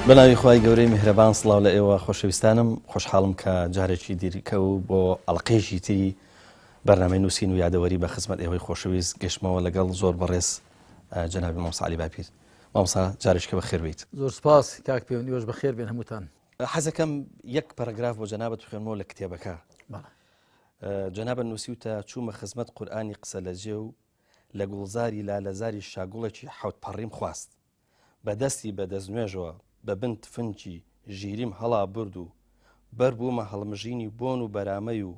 بەناوی خوای گەورەی میهرەبان سڵاو لە ئێوە خۆشەویستانم خۆشحاڵم کە جارێکی دیریکە و بۆ ئەڵقەیەکی تری بەرنامەی نووسین و یادەوەری بە خزمەت ئێوەی خۆشەویست گەشتمەوە لەگەڵ زۆر بەڕێز جەنابی مامۆستا عەلی باپیر. مامۆستا جارێککە بەخێر بیت. زۆر سپاس کاک پەیوەندیوەش بەخێر بێن هەمووتان. حەزەکەم یەک پەرەگراف بۆ جەنابەت بخوێنمەوە لە کتێبەکە. جەنابە نووسیوتە چوومە خزمەت قورئانی قسە لەجێ و لە گوڵزاری لالەزاری شاگوڵێکی حەوت پەڕیم خواست بەدەستی بەدەستنوێژەوە بە بن تفنجی ژیریم هەڵا برد و بەر بوومە هەڵمژینی بۆن و بەرامەی و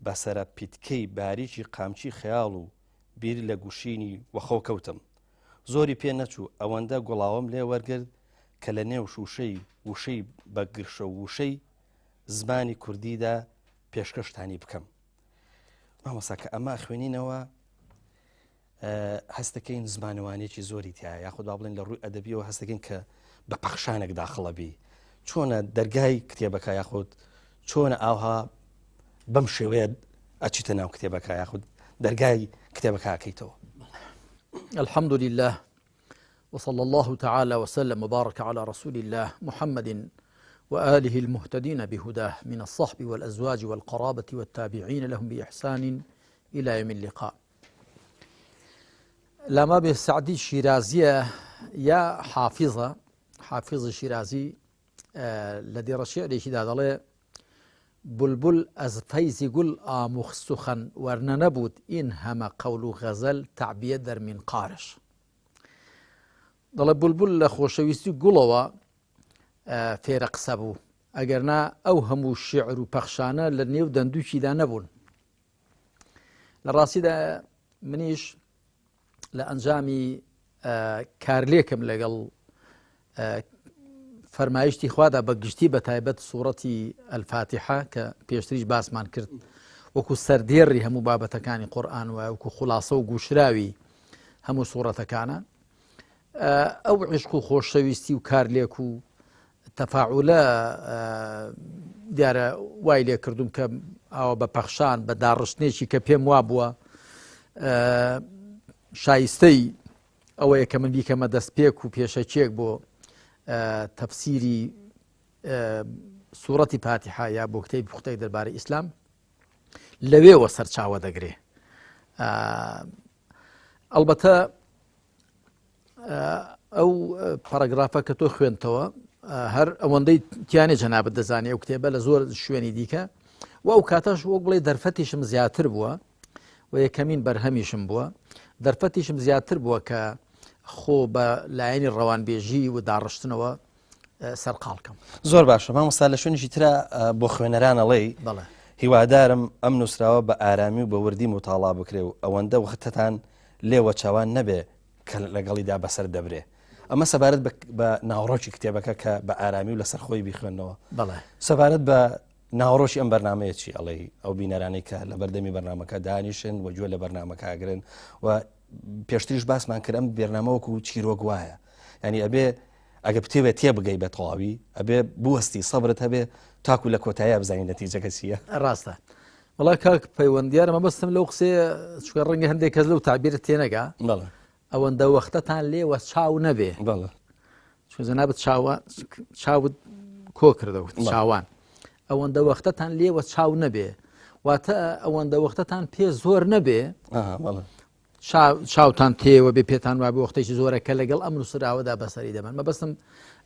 بەسەرە پیتکەی باریکی قامچی خەیاڵ و بیر لە گوشینی وەخۆ کەوتم. زۆری پێ نەچوو ئەوەندە گوڵاوم لێ وەرگرت کە لە نێو شوشەی وشەی بە گرشە و وشەی زمانی کوردیدا پێشکەشتانی بکەم. مامۆستا کە ئەمە خوێنینەوە هەستەکەین زمانوانێکی زۆری تایە یاخود با بڵێن لە ڕووی ئەدەبیەوە هەستەکەین کە بە پەخشانێک داخڵە بی چۆنە دەرگای کتێبەکە یاخود چۆنە ئاوها بەم شێوەیە ئەچیتە ناو کتێبەکە یاخود دەرگای کتێبەکە ئەکەیتەوە. الحمد لله وصلى الله تعالى وسلم وبارك على رسول الله محمد وآله المهتدين بهداه من الصحب والأزواج والقرابة والتابعين لهم بإحسان إلى يوم اللقاء. لما بالسعدي الشيرازية يا حافظ شيرازي الذي رشيع ليش دادله بلبل از فيز قل آمخ سخن ورن نبود إن هم قول غزل تعبية در من قارش ضل بلبل لخوشويستي قلوا فيرق سبو اگرنا اوهمو الشعر بخشانه لنيو دندوشي دا نبون لراسي دا منيش لأنجامي كارليكم لقل فرمایشتی خوادا بەگشتی بە تایبەت سوورەتی ئەلفاتیحە کە پێشتریش باسمان کرد وەکو سەردێڕی هەموو بابەتەکانی قورئان و وەکو خولاسە و گوشراوی هەموو سوورەتەکانە ئەو عشق و خۆشەویستی و کارلێک و تەفاعولە دیارە وای لێ کردوم کە ئەوە بە پەخشان بە داڕشتنێکی کە پێم وا بووە شایستەی ئەوەیە کە من بیکەمە دەستپێک و پێشەچێک بۆ تەفسیری سوورەتی فاتیحە یا بۆ کتێبی قوتەی دەربارەی ئیسلام لەوێوە سەرچاوە دەگرێ. ئەڵبەتە ئەو پاراگرافە کە تۆ خوێنتەوە هەر ئەوەندەی تیانێ جەنابەت دەزانێ ئەو کتێبە لە زۆر شوێنی دیکە و ئەو کاتەش وەک بڵێ دەرفەتیشم زیاتر بووە و یەکەمین بەرهەمیشم بووە دەرفەتیشم زیاتر بووە کە خۆ بە لایەنی ڕەوانبێژی و داڕشتنەوە سەرقاڵکەم. زۆر باشە مامۆستا لە شوێنێکی ترە بۆ خوێنەران ئەڵێ هیوادارم ئەم نووسراوە بە ئارامی و بە وردی متاڵا بکرێ و ئەوەندە وەختتان لێوە چاوان نەبێ کە لەگەڵیدا بەسەر دەبرێ. ئەمە سەبارەت بە ناوڕۆکی کتێبەکە کە بە ئارامی و لەسەر خۆی بیخوێنەوە. سەبارەت بە ناوڕۆشی ئەم بەرنامەیەکی ئەڵێ ئەو بینەرانی کە لە بەردەمی بەرنامەکە دانیشن و گوێ لە بەرنامەکە ئاگرن و پێشتریش باسمان کرد ئەم بێرنامەوەکو چیرۆک وایە ینی ئەبێ ئەگە بتێوێت تێ بگەی بە تەواوی ئەبێ بوەستی سەبرت هەبێ تاکو لە کۆتاییە بزانین نەتیجەکە چییە. ڕاستە وڵا کاک پەیوەندیارە مەبەستم لەو قسەیە چکە ڕەنگە هەندێک کەس لەو تعبیرت تێنەگا ئەوەندە وەختەتان لێوە چاو نەبێ چون جەنابەت چاوت کۆ کردەوت چاوان ئەوەندە وەختەتان لێوە چاو نەبێ واتە ئەوەندە وەختەتان پێ زۆر نەبێ چاوتان تێوە بێ پێتان وابێ وەختێکی زۆرەکە لەگەڵ ئەم نووسراوەدا بەسەری دەبن. مەبەستم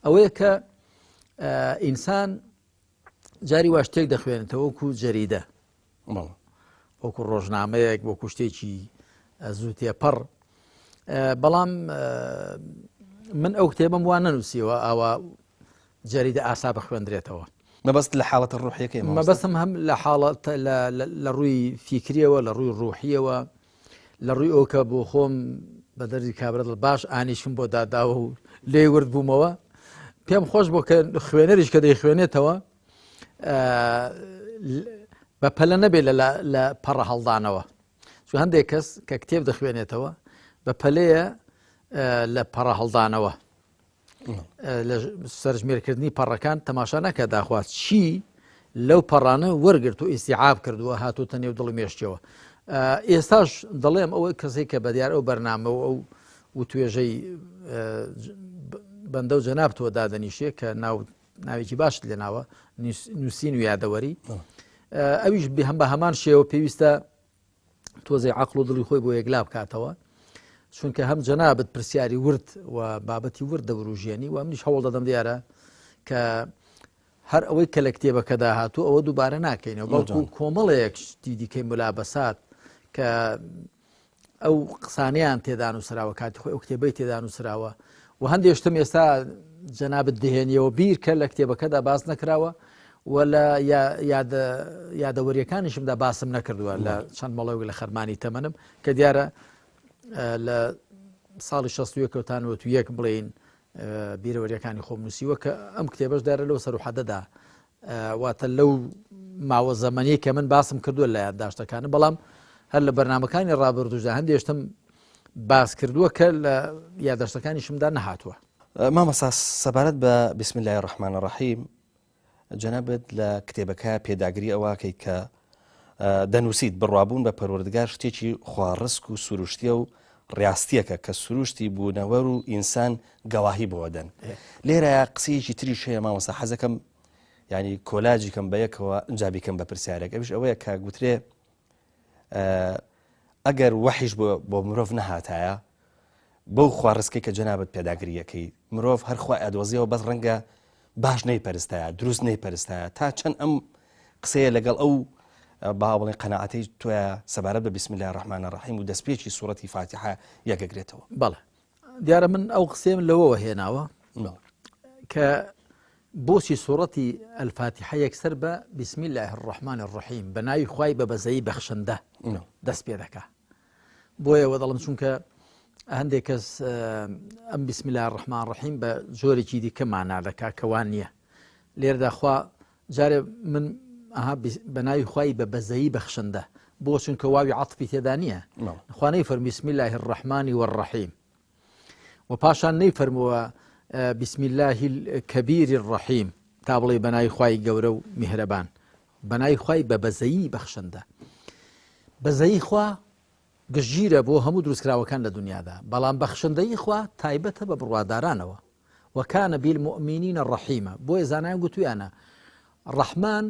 ئەوەیە کە ئینسان جاری وا شتێک دەخوێنێتەوە وەکو جەریدە وەکو ڕۆژنامەیەک وەکو شتێکی زوو تێپەڕ بەڵام من ئەو کتێبم وان نەنووسیەوە ئەوە جەریدە ئاسا بخوێندرێتەوە. مەبەست لە حاڵەتە ڕوحیەکەی مەبەستم هەم لە حاڵەت لە ڕووی فیکریەوە لە ڕووی ڕوحیەوە لە ڕووی ئەو کە بۆ خۆم بە دەردی کابرەت باش ئانیشم بۆ داداوە و لێ ورد بوومەوە پێم خۆش بۆ کە خوێنەریش کە دەیخوێنێتەوە بە پەلە نەبێ لە پەڕە هەڵدانەوە چون هەندێک کەس کە کتێب دەخوێنێتەوە بە پەلەیە لە پەڕە هەڵدانەوە لە سەرژمێرکردنی پەڕەکان تەماشا نەکە داخوات چی لەو پەڕانە وەرگرت و ئیستیعاب کردووە هاتووتە نێو دڵی مێشتەوە. ئێستاش دەڵێم ئەوە کەسێک کە بەدیار ئەو بەرنامە و ئەو و توێژەی بەندە و جەناب تۆ دادەنیشێ کە ناوێکی باش لێ ناوە نووسین و یادەوەری ئەویش هەم بە هەمان شێوە پێویستە تۆزەی عەقڵ و دڵی خۆی بۆ یەکلا بکاتەوە چونکە هەم جەنابەت پرسیاری ورد و بابەتی ورد دەوروژێنی و منیش هەوڵ دەدەم دیارە کە هەر ئەوەی کە لە کتێبەکەدا هاتوو ئەوە دووبارە ناکەینەوە بەڵکو کۆمەڵەیەک شتی دیکەی مولابەسات کە ئەو قسانیان تێدا نووسراوە کاتی خۆی ئەو کتێبەی تێدا نووسراوە و هەندێشتم ئێستا جەنابەت دەهێنیەوە بیر کە لە کتێبەکەدا باس نەکراوە و لە یادەوەریەکانیشمدا باسم نەکردووە لە چەند مەڵەوێک لە خەرمانی تەمەنم کە دیارە لە ساڵی 1961 بڵێین بیرەوەریەکانی خۆم نووسیوە کە ئەم کتێبەش دارە لەو سەرحەدەدا واتە لەو ماوە زەمەنی کە من باسم کردووە لە یادداشتەکانە بەڵام هەر لە بەرنامەکانی ڕابردوودا هەندێشتم باس کردووە کە لە یادداشتەکانیشمدا نەهاتووە. مامەستا سەبارەت بە بسم الله الرحمن الرحیم جەنابەت لە کتێبەکە پێداگری ئەوەکەی کە دەنووسیت بڕوابوون بە پەروەردگار شتێکی خواڕسک و سروشتیە و ڕاستیەکە کە سروشتی بوونەوەر و ئینسان گەواهی بۆ دەن لێرە قسەیەکی تری شەیە مامەستا حەزەکەم ینی کۆلاجی کەم بە یەکەوە ئەنجابیکەم بە پرسیارێک ئەویش ئەوەیە کە گوترێ ئەگەر وەحیش بۆ مرۆڤ نەهاتایە بەو خواڕسکەی کە جەنابەت پێداگریەکەی مرۆڤ هەرخوا ئەدۆزیەوە بەس ڕەنگە باش نەیپەرستایە دروست نەیپەرستایە تا چەند ئەم قسەیە لەگەڵ ئەو باڵێ قەناعەتەی تۆیە سەبارەت بە بسم الله الرحمن الرحیم و دەستپێکی سوورەتی فاتحە یەکەگرێتەوە. بەڵێ دیارە من ئەو قسەم لەوەوە هێناوە کە بۆچی سوورەتی الفاتحە یەکسەر بە بسم الله الرحمن الرحیم بە ناوی خوای بە بەزەیی بەخشندە دەست پێ دەکا بۆیەوە دەڵم چونکە هەندێک کەس ئەم بسم الله الرحمن الرحیم بە جۆرێکی دیکە مانا دەکا کەوان نییە لێرەدا خوا جارێ من بە ناوی خوای بە بەزەیی بەخشندە بۆ چونکە واوی عەطفی تێدا نییە خوا نەیفەرمووی بسم الله الرحمن والرحیم و پاشان نەیفەرمووە بسم الله الكبير الرحیم تا بڵێ بە ناوی خوای گەورە و میهرەبان بە ناوی خوای بە بەزەیی بەخشندە بەزەیی خوا گشتگیرە بۆ هەموو دروستکراوەکان لە دنیادا بەڵام بەخشندەی خوا تایبەتە بە بڕوادارانەوە وەکانە بالمؤمنین ڕەحیمە بۆیە زانایان گوتویانە ڕەحمان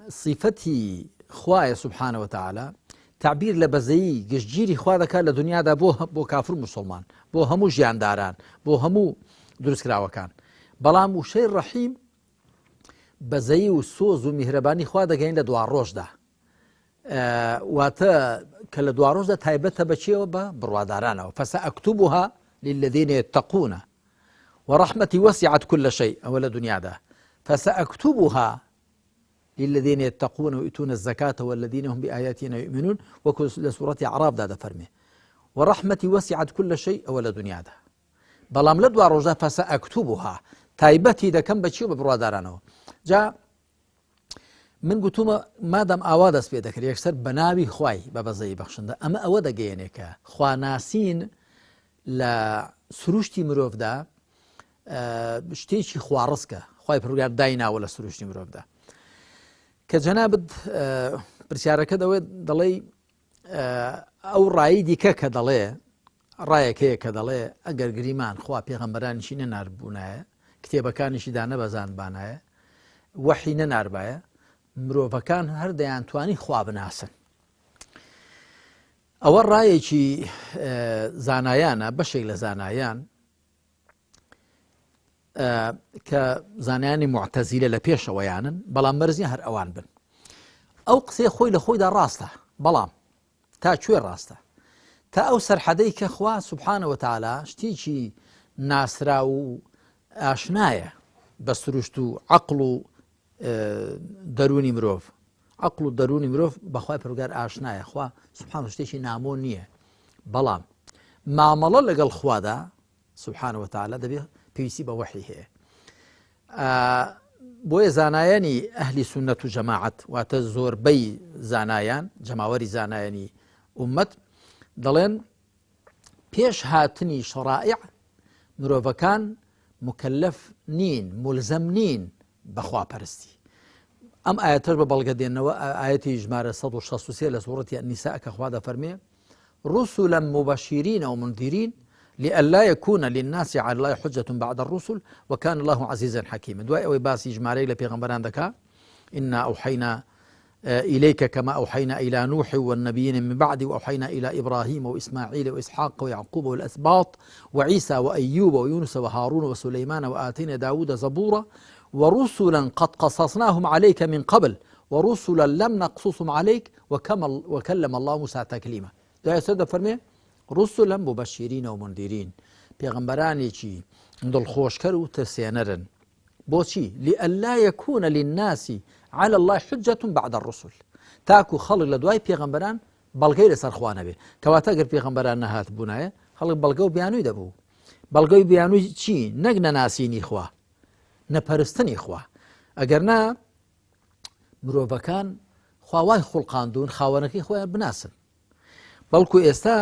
صیفەتی خوایە سبحانه وتعالى تعبیر لە بەزەیی گشتگیری خوا دەکات لە دنیادا بۆ کافر مسلمان بۆ هەموو ژیانداران بۆ هەموو دروستکراوەکان بەڵام وشەی ڕەحیم بەزەیی و سۆز و میهرەبانی خوا دەگەین لە دوا ڕۆژدا واتە کە لە دوا ڕۆژدا تایبەتە بەچێەوە بە بڕوادارانەوە فسأكتبها للذين يتقون ورحمتي وسعت كل شيء ئەوە لە دنیادا فسأكتبها للذين يتقون ويؤتون الزكاة والذين هم بآياتنا يؤمنون وكل سورة أعراف دا فرمي ورحمتي وسعت كل شيء أول دنيا دا بلام لدوا رجاء فسأكتبها تايبتي دا كم بتشيو ببرادارانو جاء من قلتوما مادام أوادس في ذكر يكسر بناوي خواي بابا زي بخشندا أما أودا جينيكا خوا ناسين لا سروشتي مروف دا شتيشي خوا رزقه خواي برجع داينا ولا سروشتي مروف دا کە جەنابەت پرسیارەکە دەڵێ ئەو ڕایی دیکە کە دەڵێ ڕایەکەیە کە دەڵێ ئەگەر گریمان خوا پێغەمبەرانیشی نەناربوونایە کتێبەکانیشی دانەبەزانبانایە وەحی نەناربایە مرۆڤەکان هەر دەیانتوانی خوا بناسن ئەوە ڕایەکی زانایانە بەشێک لە زانایان کە زانایانی معتەزیلە لە پێشەوەیانن بەڵام مەرزی هەر ئەوان بن ئەو قسەی خۆی لە خۆیدا ڕاستە بەڵام تا کوێ ڕاستە تا ئەو سەرحەدەی کە خوا سوبحانە وتعالا شتێکی ناسرا و ئاشنایە بە سروشت و عەقڵ و دەرونی مرۆڤ عەقڵ و دەرونی مرۆڤ بەخوای پەروەردگار ئاشنایە خوا سوبحانە شتێکی نامۆ نییە بەڵام مامەڵە لەگەڵ خوادا سوبحانە وتعالا دەبێت پێویستی بە وەحی هەیە بۆیە زانایانی ئەهلی سونەت و جەماعەت واتە زۆربەی زانایان جەماوەری زانایانی ئومەت دەڵێن پێش هاتنی شەرائع مرۆڤەکان مکەلەف نین مولزەم نین بەخوا پەرستی ئەم ئاەتەش بە بەڵگە دێنەوە ئاەتی ژمارە 163 لە سوورەتی النیساء کە خوا دەفەرمێ رسلا مبشرين ومنذرين لئلا يكون للناس على الله حجة بعد الرسل وكان الله عزيزا حكيما. دوای ئەوەی باسی ژمارەی لە پێغەمبەران دەکا إنا أوحينا إليك كما أوحينا إلى نوح والنبيين من بعد وأوحينا إلى إبراهيم وإسماعيل وإسحاق ويعقوب والأسباط وعيسى وأيوب ويونس وهارون وسليمان وآتينا داود زبورا ورسلا قد قصصناهم عليك من قبل ورسلا لم نقصصهم عليك وكلم الله موسى تكليما. ده يسد فرمي رسلا مبشرين ومنذرين پیغمبرانێکی دڵخۆشکەر و ترسێنەرن. بۆچی؟ لئلا يكون للناس على الله حجة بعد الرسل. تاکو خەڵک لە دوای پێغەمبەران بەڵگەی لەسەر خوا نەبێ. کەواتە ئەگەر پێغەمبەران نەهات بوونایە خەڵک بەڵگە و بیانووی دەبوو. بەڵگەی بیانووی چی؟ نەک نەناسینی خوا، نەپەرستنی خوا. ئەگەر نا مرۆڤەکان خوا وای خوڵقاندون خاوەنەکەی خۆیان بناسن. بەڵکو ئێستا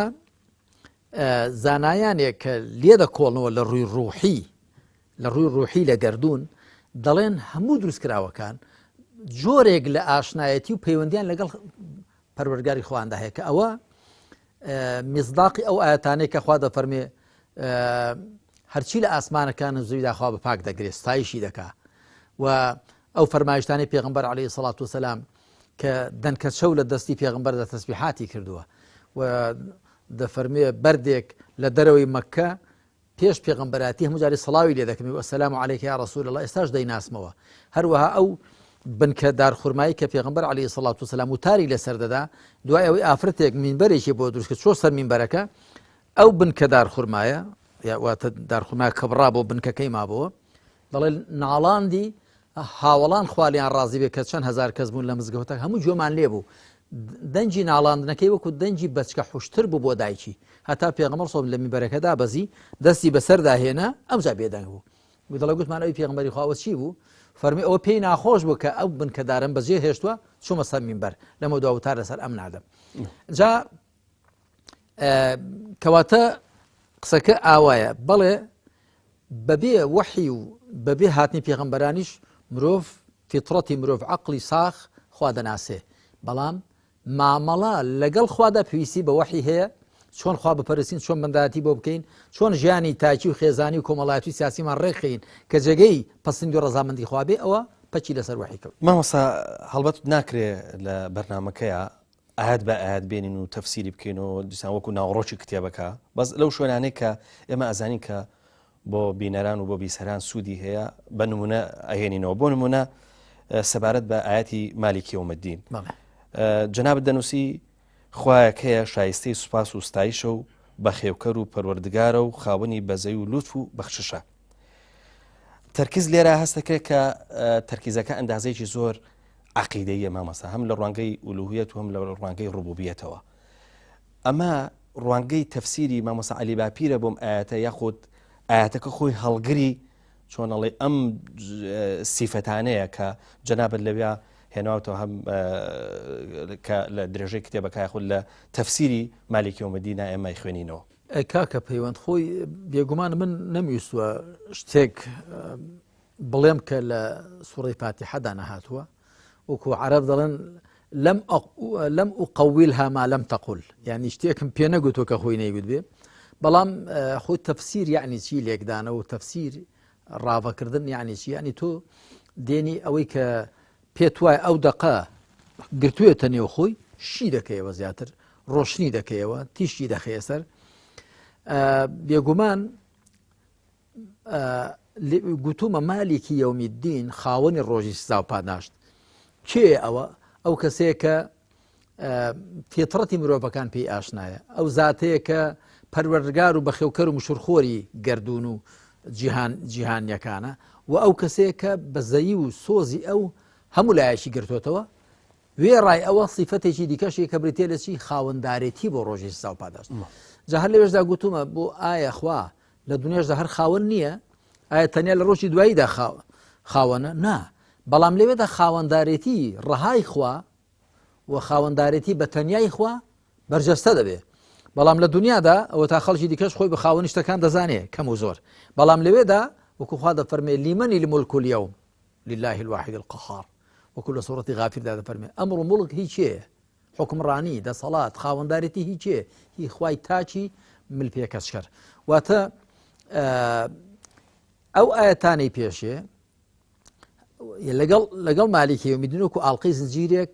زانایانێک کە لێ دەکۆڵنەوە لە ڕووی ڕووحی لە گەردوون دەڵێن هەموو دروستکراوەکان جۆرێک لە ئاشنایەتی و پەیوەندیان لەگەڵ پەروەردگاری خۆیاندا هەیە کە ئەوە میزداقی ئەو ئاەتانەی کە خوا دەفەرمێ هەرچی لە ئاسمانەکان و زەویدا خوا بە پاک دەگرێت ستایشی دەکا و ئەو فەرمایشتانی پێغەمبەر عەلەیهی سەڵات وسەلام کە دەنکە شەو لە دەستی پێغەمبەردا تەسبیحاتی کردووە و دەفەرمێ بەردێک لە دەرەوەی مەککە پێش پێغەمبەراتی هەموو جارێ سەڵاوی لێ دەکەمی وەسەلام عەلەیکە یا ڕەسوول الله ئێستاش دەیناسمەوە. هەروەها ئەو بنکە دارخورمایی کە پێغەمبەر عەلەیهی سەڵات وسەلام وتاری لەسەر دەدا دوای ئەوەی ئافرەتێک مینبەرێکی بۆ دروست کرد چۆ سەر مینبەرەکە ئەو بنکە دارخورمایە واتە دارخورمای کەبڕا بۆ بنکەکەی مابەوە دەڵێ ناڵاندی هاوڵان خوالیان ڕازی بێ کە چەند هەزار کەس بوون لە مزگەوتەکە هەموو جۆمان لێ بوو. دەنجی ناڵاندنەکەی وەکو دەنجی بەچکە حوشتر بوو بۆ دایکی. هەتا پێغەمبەر سۆم لە میبەرەکەدا بەزی دەستی بەسەردا هێنا ئەمجا بێدەنگ بوو. دەڵێ گوتمان ئەوی پێغەمبەری خواوە چی بوو؟ فەرمی ئەوە پێی ناخۆش بوو کە ئەو بنکەدارم بەجێ هێشتووە چوومە سەر میمبەر لەمە دوا وتار لەسەر ئەم نادەم. جا کەواتە قسەکە ئاوایە بەڵێ بەبێ وەحی و بەبێ هاتنی پێغەمبەرانیش مرۆڤ فیتڕەتی مرۆڤ عەقڵی ساخ خوا دەناسێ. بەڵام مامەڵە لەگەڵ خوادا پێویستی بە وەحی هەیە چۆن خوا بپەرستین چۆن بەنداتی بۆ بکەین چۆن ژیانی تاکی و خێزانی و کۆمەڵایەتی و سیاسیمان ڕێکخین کە جێگەی پەسەندی و ڕەزامەندی خوا بێ ئەوە پەچی لەسەر وەحی کەوت. مامۆستا هەڵبەت ناکرێ لە بەرنامەکەیە ئاەت بە ئاەت بێنین و تەفسیری بکەین و دیسان وەکو ناوەڕۆکی کتێبەکە بەس لەو شوێنانەی کە ئێمە ئەزانین کە بۆ بینەران و بۆ بیسەران سوودی هەیە بە نمونە ئەهێنینەوە. بۆ نمونە سەبارەت بە ئاەتی مالیکی یەومەددین جەنابەت دەنووسی خوایەکەیە شایستەی سوپاس و ستایشە و بەخێوکەر و پەروەردگارە و خاوەنی بەزەی و لوتف و بەخششە. تەرکیز لێرە هەستەکرێت کە تەرکیزەکە ئەندازەیەکی زۆر عەقیدەیە مامەسا هەم لە ڕوانگەی ئولوهیەت و هەم لە ڕوانگەی ڕوبوبیەتەوە. ئەمە ڕوانگەی تەفسیری مامۆستا عەلی باپیرە بۆم ئاەتە یاخود ئاەتەکە خۆی هەڵگری چۆنەڵێ ئەم سیفەتانەیە کە جەنابەت لەوێ هێناوەتەوە هەم کە لە درێژەی کتێبەکە یاخود لە تەفسیری مالیکی یەومەددینە ئێمە خوێنینەوە. کاکە پەیوەند خۆی بێگومان من نەمویستووە شتێک بڵێم کە لە سوڕەی فاتیحەدا نەهاتووە وەکو عەرەب دەڵێن لەم ئوقەویلها ما لەم تەقول یعنی شتێکم پێ نەگوتووە کە خۆی نەیگوت بێ بەڵام خۆی تەفسیر یعنی چی لێکدانە و تەفسیر ڕاوەکردن یعنی چی یعنی تۆ دێنی ئەوەی کە پێت وایە ئەو دەقە گرتووێتە نێو خۆی شی دەکەیەوە زیاتر ڕۆشنی دەکەیەوە تیشتی دەخەیە سەر بێگومان گوتومە مالیکی یەومیددین خاوەنی ڕۆژی سزا و پاداشت کێ ئەوە ئەو کەسەیە کە فیتڕەتی مرۆڤەکان پێی ئاشنایە ئەو زاتەیە کە پەروەردگار و بەخێوکەر و مشورخۆری گەردوون و جیهانیەکانە و ئەو کەسەیە کە بەزەیی و سۆزی ئەو هەموو لایەکی گرتوێتەوە وێڕای ئەوە سیفەتێکی دیکەشی کە بریتێ لە چی خاوەنددارێتی بۆ ڕۆژی سزا و پاداشت. جا هەر لەوێشدا گوتومە بۆ ئایا خوا لە دنیاشدا هەر خاوەن نییە ئایا تەنیا لە ڕۆژی دواییدا خاوەنە نا بەڵام لەوێدا خاوەنددارێتی ڕەهای خوا و خاوەنددارێتی بە تەنیای خوا بەرجەستە دەبێ بەڵام لە دنیادا ئەوە تا خەڵکی دیکەش خۆی بە خاوەنی شتەکان دەزانێ کەم و زۆر بەڵام لەوێدا وەکو خوا دەفەرمێ لیمەنی المولک اليوم لله الواحد القهار وكل سورة غافر هذا فرمي أمر ملك هي شيء حکمڕانی دەسەڵات خاوەنددارێتی هیچێ هی خوای تاچی ملپێکەشکەر واتە ئەو ئاەتانەی پێشێ لەگەڵ مالیکی و میدونوک و ئاڵلقەی زنجیرێک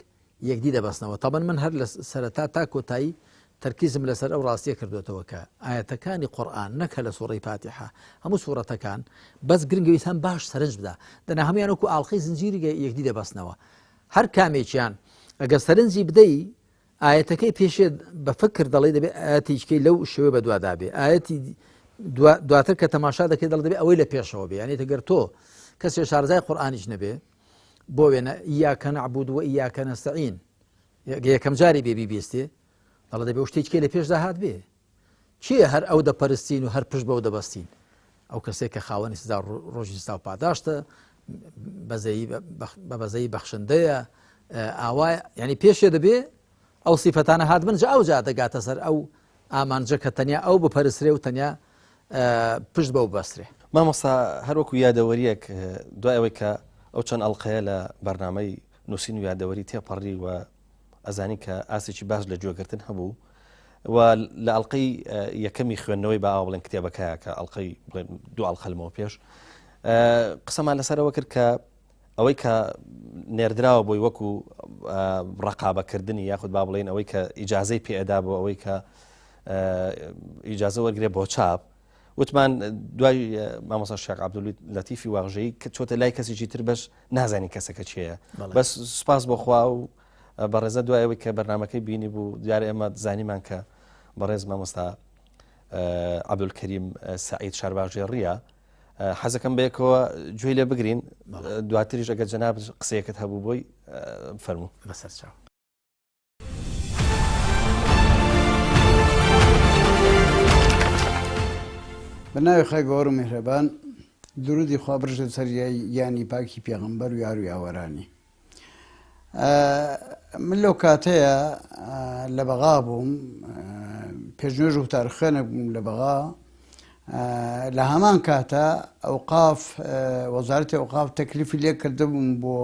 یەکدی دەبەستنەوە تەبەن من هەر لە سەرەتا تا کۆتایی تەرکیزم لەسەر ئەو ڕاستیە کردوێتەوە کە ئاەتەکانی قورئان نەکە لە سوڕەی فاتحە هەموو سوورەتەکان بەس گرنگەویستان باش سەرنج بدا دەنا هەمویان وەکو ئاڵلقەی زنجیری یەکدی دەبەستنەوە هەر کامێکیان ئەگە سەرنجی بدەی ئاەتەکەی پێشێ بە فکر دەڵێ دەبێت ئاەتیچکەی لەو شێوە بە دوادابێ ئاەتی دواتر کە تەماشا دەکەی دەڵ دەبێت ئەوەی لە پێشەوە بێ یعنی تەگەر تۆ کەسێ شارزای قورئانیش نەبێ بۆ وێنە ئیاکە نەعبود و ئیاکە نەستەعین یەکەم جاری بێ بیبیستێ دەڵێ دەبێ شتێکێ لە پێش داهات بێ چییە هەر ئەو دەپەرستین و هەر پشت بەو دەبەستین ئەو کەسێک کە خاوەنی سزا ڕۆژی ستا و پاداشتە بە بەزەی بەخشندەیە ئاوایە ینی پێشێ دەبێ ئەو سیفەتانە هات بن ئەو جا دەگاتە سەر ئەو ئامانجە کە تەنیا ئەو بپەرسرێ و تەنیا پشت بەو بەسرێ مامۆستا هەروەکو یادەوەریەک دوای ئەوەی کە ئەو چەند ئەڵلقەیە لە بەرنامەی نووسین و یادەوەری تێپەڕی و ئەزانی کە ئاسێکی باش لە گوێگرتن هەبوو و لە ئەڵلقەی یەکەمی خوێندنەوەی با ئاوڵێن کتێبەکەیە کە ئەڵلقەی دوو ئەڵلقە لەمەوە پێش قسەمان لەسەرەوە کرد کە ئەوەی کە نێردراوە بۆی وەکو ڕقابەکردنی یاخود با بڵێن ئەوەی کە ئیجازەی پێئەدا بۆ ئەوەی کە ئیجازە وەرگێ بۆ چاپ وتمان دوای مامۆستا شێخ عەبدولوی لەتیفی واغژەیی کە چۆتە لای کەسێکی تر بەش نازانی کەسەکە چێیە بەس سوپاس بۆ خوا و بەڕێزە دوای ئەوەی کە بەرنامەکەی بینی بوو دیارە ئێمە زانیمان کە بەڕێز مامۆستا عەبدولکەریم سەعید شارباژێڕیە حەزەکەم بەیەکەوە گوێی لێ بگرین دواتریش ئەگەر جەناب قسەیەکت هەبوو بۆی فەرموو بەسەر چاو بەناوی خی گەورە و میهرەبان درودی خوا برژە سەر یانی پاکی پێغەمبەر و یار و یاوەرانی من لەو کاتەیە لە بەغا بووم پێشنوێژ و تاریخێنە بووم لە بەغا لە هەمان کاتە ئەوقاف وەزارەتی ئەوقاف تەکلیفی لێ کردبووم بۆ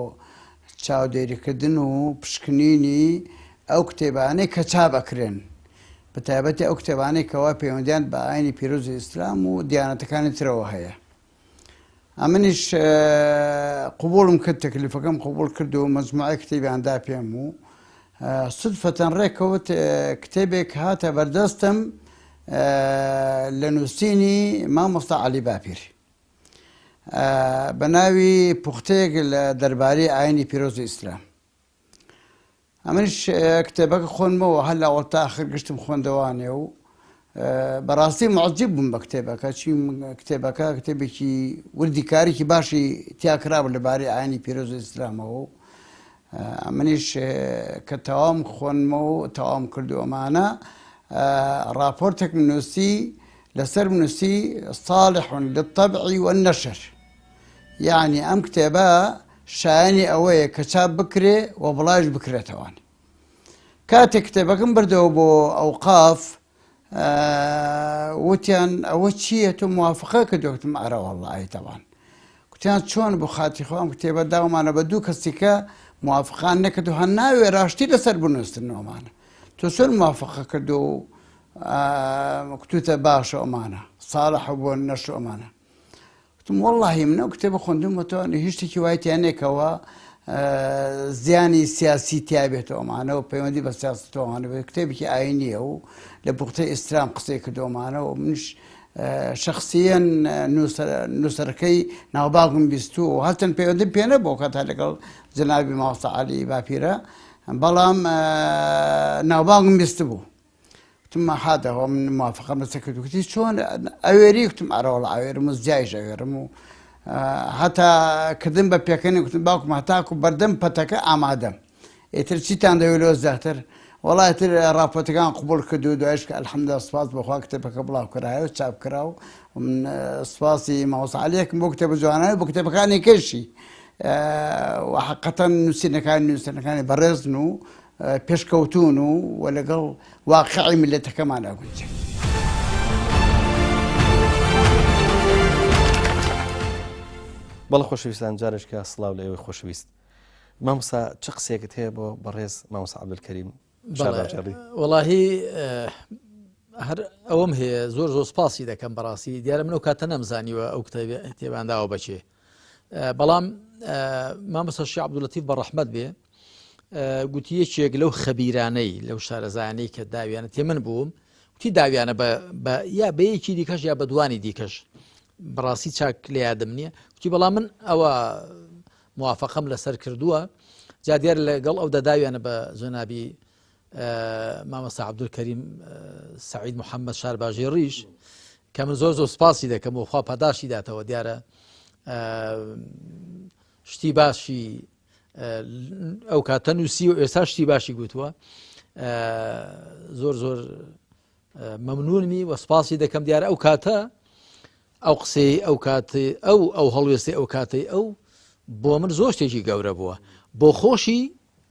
چاودێریکردن و پشکنینی ئەو کتێبانەی کە چاپەکرێن بە تایبەتی ئەو کتێبانەی کەوا پەیوەندیان بە ئاینی پیرۆزی ئیسلام و دیانەتەکانی ترەوە هەیە ئەمنیش قبوڵم کرد تەکلیفەکەم قبوڵ کرد و مەجموعەی کتێبیاندا پێم و سودفەتەن ڕێکەوت کتێبێک هاتە بەردەستم لە نووسینی مامۆستا عەلی باپیر بە ناوی پوختەیەک لە دەربارەی ئاینی پیرۆزی ئیسلام ئەمنش کتێبەکە خوێنمەوە هەر لە ئەوڵ تا ئاخر گشتم خوێندەوانێ و بەڕاستی معجب بووم بە کتێبەکە چی کتێبەکە کتێبێکی وردیکارێکی باشی تیاکرابوو لەبارەی ئاینی پیرۆزی ئیسلامەوە و ئەمنیش کە تەوام خوێنمەوە و تەوام کردو ئەمانە راپۆرتێک نووسی لەسەر نووسی صالح للطبع والنشر یعنی ئەم کتێبە شایانی ئەوەیە کە چاپ بکرێ و بڵاویش بکرێتەوان کاتێک کتێبەکەم بردەوە بۆ ئەوقاف وتیان ئەوە چییە تۆ موافقە کە دۆکتم ئارە وەڵڵی تەوان کوتیان چۆن بۆ خاتی خۆم کتێبە داومانە بە دوو کەسیکە موافقان نەکرد و هەر ناوێ ڕاشتی لەسەر بنووسنەوەمانە تۆ چۆن موافقە کرد و کتوتە باشە ئەمانە ساڵح بۆ نەشر ئەمانە وتم وەڵڵاهی منە کتێبە خوێندومەتەوە هیچ شتێکی وای تیانێکەوە زیانی سیاسی تیابێتەوە ئەمانە و پەیوەندی بە سیاستەوەمانە بێت کتێبێکی ئاینیە و لە پوختەی ئیسلام قسەی کردومانە و منش شخصیەن نووسەرەکەی ناوباغم بیستوو و هەستن پەیوەندیم پێ نەبوو کە تا لەگەڵ جەنابی مامۆستا عەلی باپیرە بەڵام ناوباغم بیست بوو وتم هاتەوە من موافقەم لەسەر کرد وتی چۆن ئەوێری وتم ئەرە وەڵڵا ئەوێرم و زیایش ئەوێرم و هەتا کردن بە پێکەنی وتم باوکم هەتاکو بەردەم پەتەکە ئامادەم ئیتر چیتان دەوێت لەوە زیاتر وەڵای تر راپۆرتەکان قبوڵ کرد و دوایش کە ئەلحەمدولیلا سوپاس بەخوا کتێبەکە بڵاو کرایەوە چاپ کراوە و من سوپاسی مامۆستا عەلیەکم بۆ کتێبە جوانانە بۆ کتێبەکانی کەشی و حەقەتەن نووسینەکانی بەڕێزن و پێشکەوتون و لەگەڵ واقعی میلەتەکەمان ئەگونجێت بەڵە خۆشەویستان جارێککە سڵاو لە ئێوەی خۆشەویست مامۆستا چ قسێکت هەیە بۆ بەڕێز مامۆستا عەبدولکەریم وڵاهی هەر ئەوەم هەیە زۆر سپاسی دەکەم بەڕاستی دیارە من ئەو کاتە نەمزانیوە ئەو کتێبانداوە بەچێ بەڵام مامۆستا شێخ عەبدولەتیف بەڕەحمەت بێ گوتی یەکێک لەو خەبیرانەی لەو شارەزایانەی کە داویانە تێ من بووم وتی داویانە یا بەیەکی دیکەش یا بە دوانی دیکەش بەڕاستی چاک لە یادم نییە وتی بەڵام من ئەوە موافقەم لەسەر کردووە جا دیار لەگەڵ ئەو دەداویانە بە جەنابی مامۆستا عەبدولکەریم سەعید محەممەد شارباژێڕیش کە من زۆر سوپاسی دەکەم و خوا پاداشی داتەوە دیارە شتی باشی ئەو کاتە نووسی و ئێستا شتی باشی گوتووە زۆر مەمنونمی و سپاسی دەکەم دیارە ئەو کاتە ئەو قسەی ئەو کاتی ئەو هەڵوێستی ئەو کاتەی ئەو بۆ من زۆر شتێکی گەورە بووە بۆ خۆشی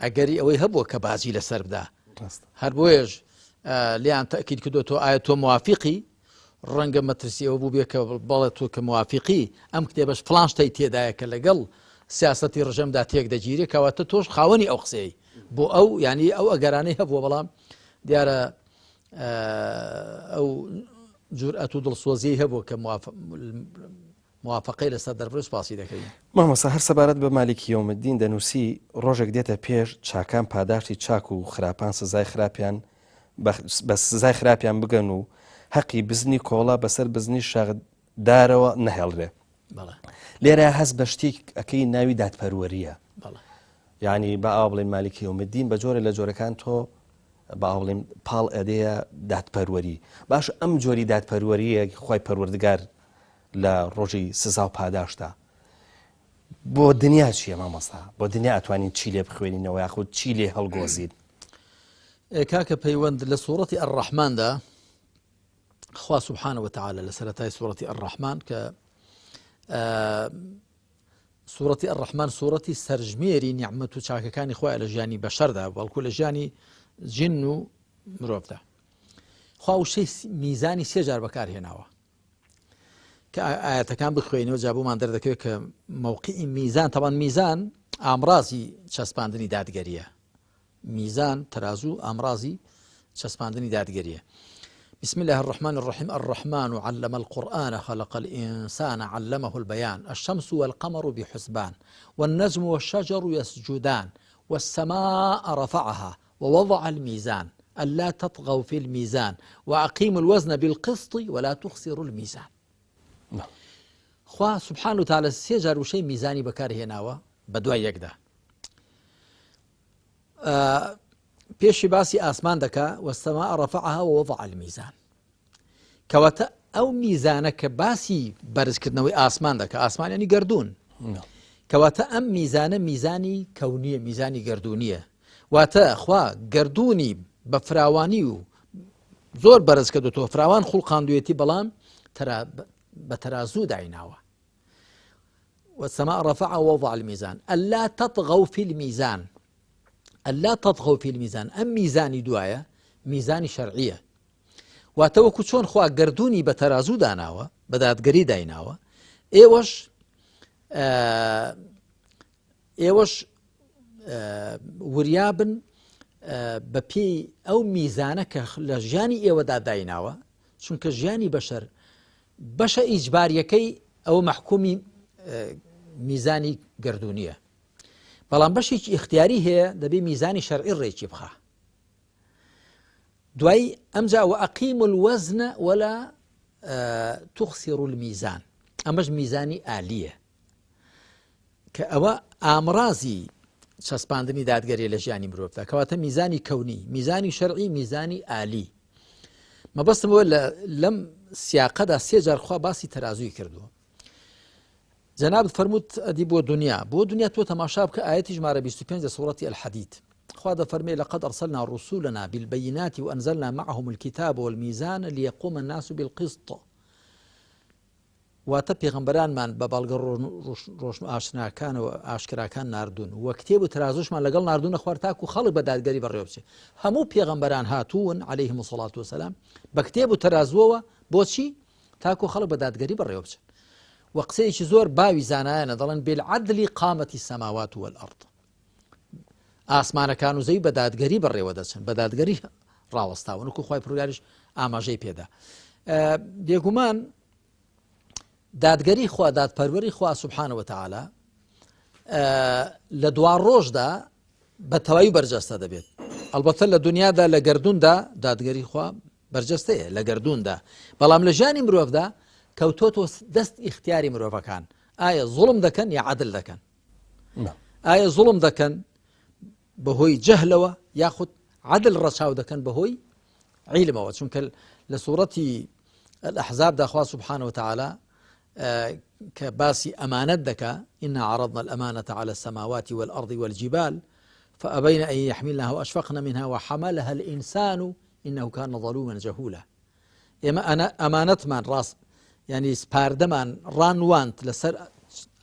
ئەگەری ئەوەی هەبووە کە بازی لەسەر بدا هەر بۆیەش لیان تەکید کردوتەوە ئایا تۆ موافقی ڕەنگە مەترسی ئەوە بوو بێ کە بەڵێ تۆ کە موافقی ئەم کتێبەش فڵان شتەی تێدایە کە لەگەڵ سیاسەتی ڕژەمدا تێک دەگیرێ کەواتە تۆش خاوەنی ئەو قسەی بۆ ئەو ینی ئەو ئەگەرانەی هەبووە بەڵام دیارە ئەو جورئەت و دڵسۆزیی هەبوو کە موافقەی لەسەر دەربڕ سپاسی دەکەین مامۆستا هەر سەبارەت بە مالیکی یەومەدین دەنووسی ڕۆژێک دێتە پێش چاکان پاداشتی چاک و خراپان سزای خراپیان بە سزای خراپیان بگەن و حەقی بزنی کۆڵا بەسەر بزنی شاغدارەوە نەهێڵرێ لێرە هەست بە شتێک ئەکەی ناوی دادپەروەریە یعنی بە ئاوا بڵێن مالیکی یەومەدین بە جۆرە لە جۆرەکان تۆ بە ئاوا بڵێن پاڵ ئەدەیە دادپەروەری باش ئەم جۆری دادپەروەریە خوای پەروەردگار لە ڕۆژی سزا و پاداشتا بۆ دنیا چییە مامۆستا بۆ دنیا ئەتوانین چی لێ بخوێنینەوە یاخود چی لێ هەڵگۆزین کاکە پەیوەند لە سوورەتی ئەڕەحماندا خوا سبحانه وتعالى لسرتاي سورة الرحمن ك سورة الرحمن سورة سرجميري نعمة شاكا كان إخوة لجاني بشر ده والكل جاني جن مروب ده خوا شيء ميزاني سيجار بكار هناوا كآيات كان بخويني وجابوا ما ندرك كموقع ميزان طبعا ميزان أمراضي شسباندني دادگريه ميزان ترازو أمراضي شسباندني دادگريه بسم الله الرحمن الرحيم الرحمن علم القرآن خلق الإنسان علمه البيان الشمس والقمر بحسبان والنجم والشجر يسجدان والسماء رفعها ووضع الميزان ألا تطغوا في الميزان وأقيموا الوزن بالقسط ولا تخسروا الميزان خوا سبحانه وتعالى سيجر وشي ميزاني بكار هناوا بدوا يكدا بيشي باسي آسمان دكا والسماء رفعها ووضع الميزان كواتا أو ميزانك باسي برز كردنوي آسمان دكا آسمان يعني قردون كواتا أم ميزانة ميزاني كونية ميزاني قردونية واتا أخوا قردوني بفراواني زور برز كردوتو فراوان خلقان دويتي بلام ترى بترازو دعيناوا والسماء رفعها ووضع الميزان ألا تطغوا في الميزان ألا تطغوا في الميزان أم ميزاني دوايا ميزاني شرعية واتوكو چون خوا قردوني بترازو داناوا بدات قري دايناوا ايوش وريابن بپی او ميزانه لجاني ايوه دا دايناوا چونك جاني بشر اجباريكي او محكومي ميزاني قردونية بەڵام بەشێکی اختیاری هەیە دەبێ میزانی شەرعی ڕێکی بخا دوای ئەمجا وأقيموا الوزن ولا تخسروا الميزان ئەمەش میزانی ئالیە کە ئەوە ئامڕازی چەسپاندنی دادگەری لە ژیانی مرۆڤدا کەواتە میزانی کەونی میزانی شەرعی میزانی ئالی مەبەستمەوە لەم سیاقەدا سێ جار خوا باسی تەرازوی کردووە جناب فرموت ادي بو دنيا تو تماشا بك آيات جمارة 25 سورة الحديد خواذا فرمي لقد أرسلنا رسولنا بالبينات وأنزلنا معهم الكتاب والميزان ليقوم الناس بالقسط واتبي غنبران من ببالغ روش آشنا كان وآشكرا كان ناردون وكتاب ترازوش من لقل ناردون خوارتاك وخلق بداد قريب الريوبسي همو بيغنبران هاتون عليهم الصلاة والسلام بكتاب ترازوه بوشي تاكو خلق بداد قريب الريوبسي وقسيش زور باوي زانانا ضلن بالعدل قامت السماوات والأرض ئاسمانەکان و زەوی بە دادگەری بەڕێوە دەچن بە دادگەری ڕاوەستاون وەکو خی پروگاریش ئاماژەی پێدا بێگومان دادگەری خوا دادپەروەری خوا سوبحانە وتەعالا لە دوا ڕۆژدا بە تەواوی بەرجەستە دەبێت ئەلبەتە لە دنیادا لە گردوندا دادگەری خوا بەرجەستەیە لە گردوندا بەڵام لە ژیانی مرۆڤدا کەوتۆتۆ دەست ئیختیاری مرۆڤەکان ئایا زوڵم دەکەن یا عەدل دەکەن ئایا زوڵم دەکەن بەهۆی جەهلەوە یاخود عەدل ڕەچاو دەکەن بەهۆی عیلمەوە چونکە لە سوورەتی الأحزاب داخوا سبحانه وتعالى كباسي أمانة دكا إنا عرضنا الأمانة على السماوات والأرض والجبال فأبين أن يحملنها وأشفقن منها وحملها الإنسان إنه كان ظلوما جهولا إما أنا أمانة من راس يعني سباردمان رانوانت لسر